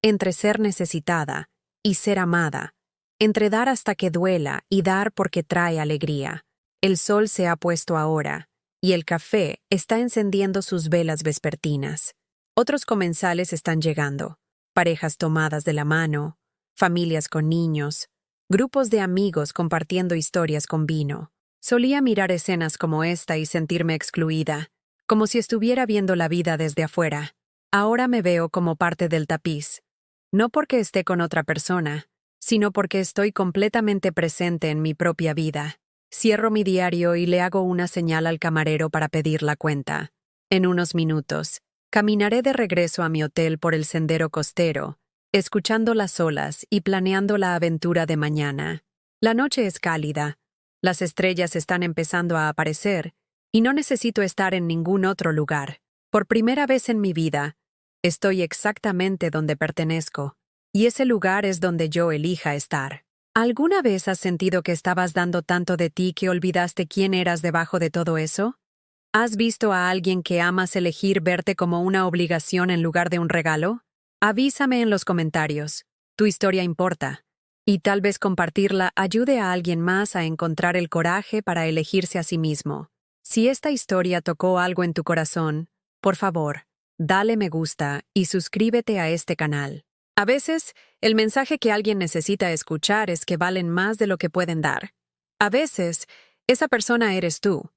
entre ser necesitada y ser amada, entre dar hasta que duela y dar porque trae alegría. El sol se ha puesto ahora, y el café está encendiendo sus velas vespertinas. Otros comensales están llegando, parejas tomadas de la mano, familias con niños, grupos de amigos compartiendo historias con vino. Solía mirar escenas como esta y sentirme excluida, como si estuviera viendo la vida desde afuera. Ahora me veo como parte del tapiz, no porque esté con otra persona, sino porque estoy completamente presente en mi propia vida. Cierro mi diario y le hago una señal al camarero para pedir la cuenta. En unos minutos, caminaré de regreso a mi hotel por el sendero costero, escuchando las olas y planeando la aventura de mañana. La noche es cálida, las estrellas están empezando a aparecer, y no necesito estar en ningún otro lugar. Por primera vez en mi vida, estoy exactamente donde pertenezco, y ese lugar es donde yo elija estar. ¿Alguna vez has sentido que estabas dando tanto de ti que olvidaste quién eras debajo de todo eso? ¿Has visto a alguien que amas elegir verte como una obligación en lugar de un regalo? Avísame en los comentarios. Tu historia importa. Y tal vez compartirla ayude a alguien más a encontrar el coraje para elegirse a sí mismo. Si esta historia tocó algo en tu corazón, por favor, dale me gusta y suscríbete a este canal. A veces, el mensaje que alguien necesita escuchar es que valen más de lo que pueden dar. A veces, esa persona eres tú.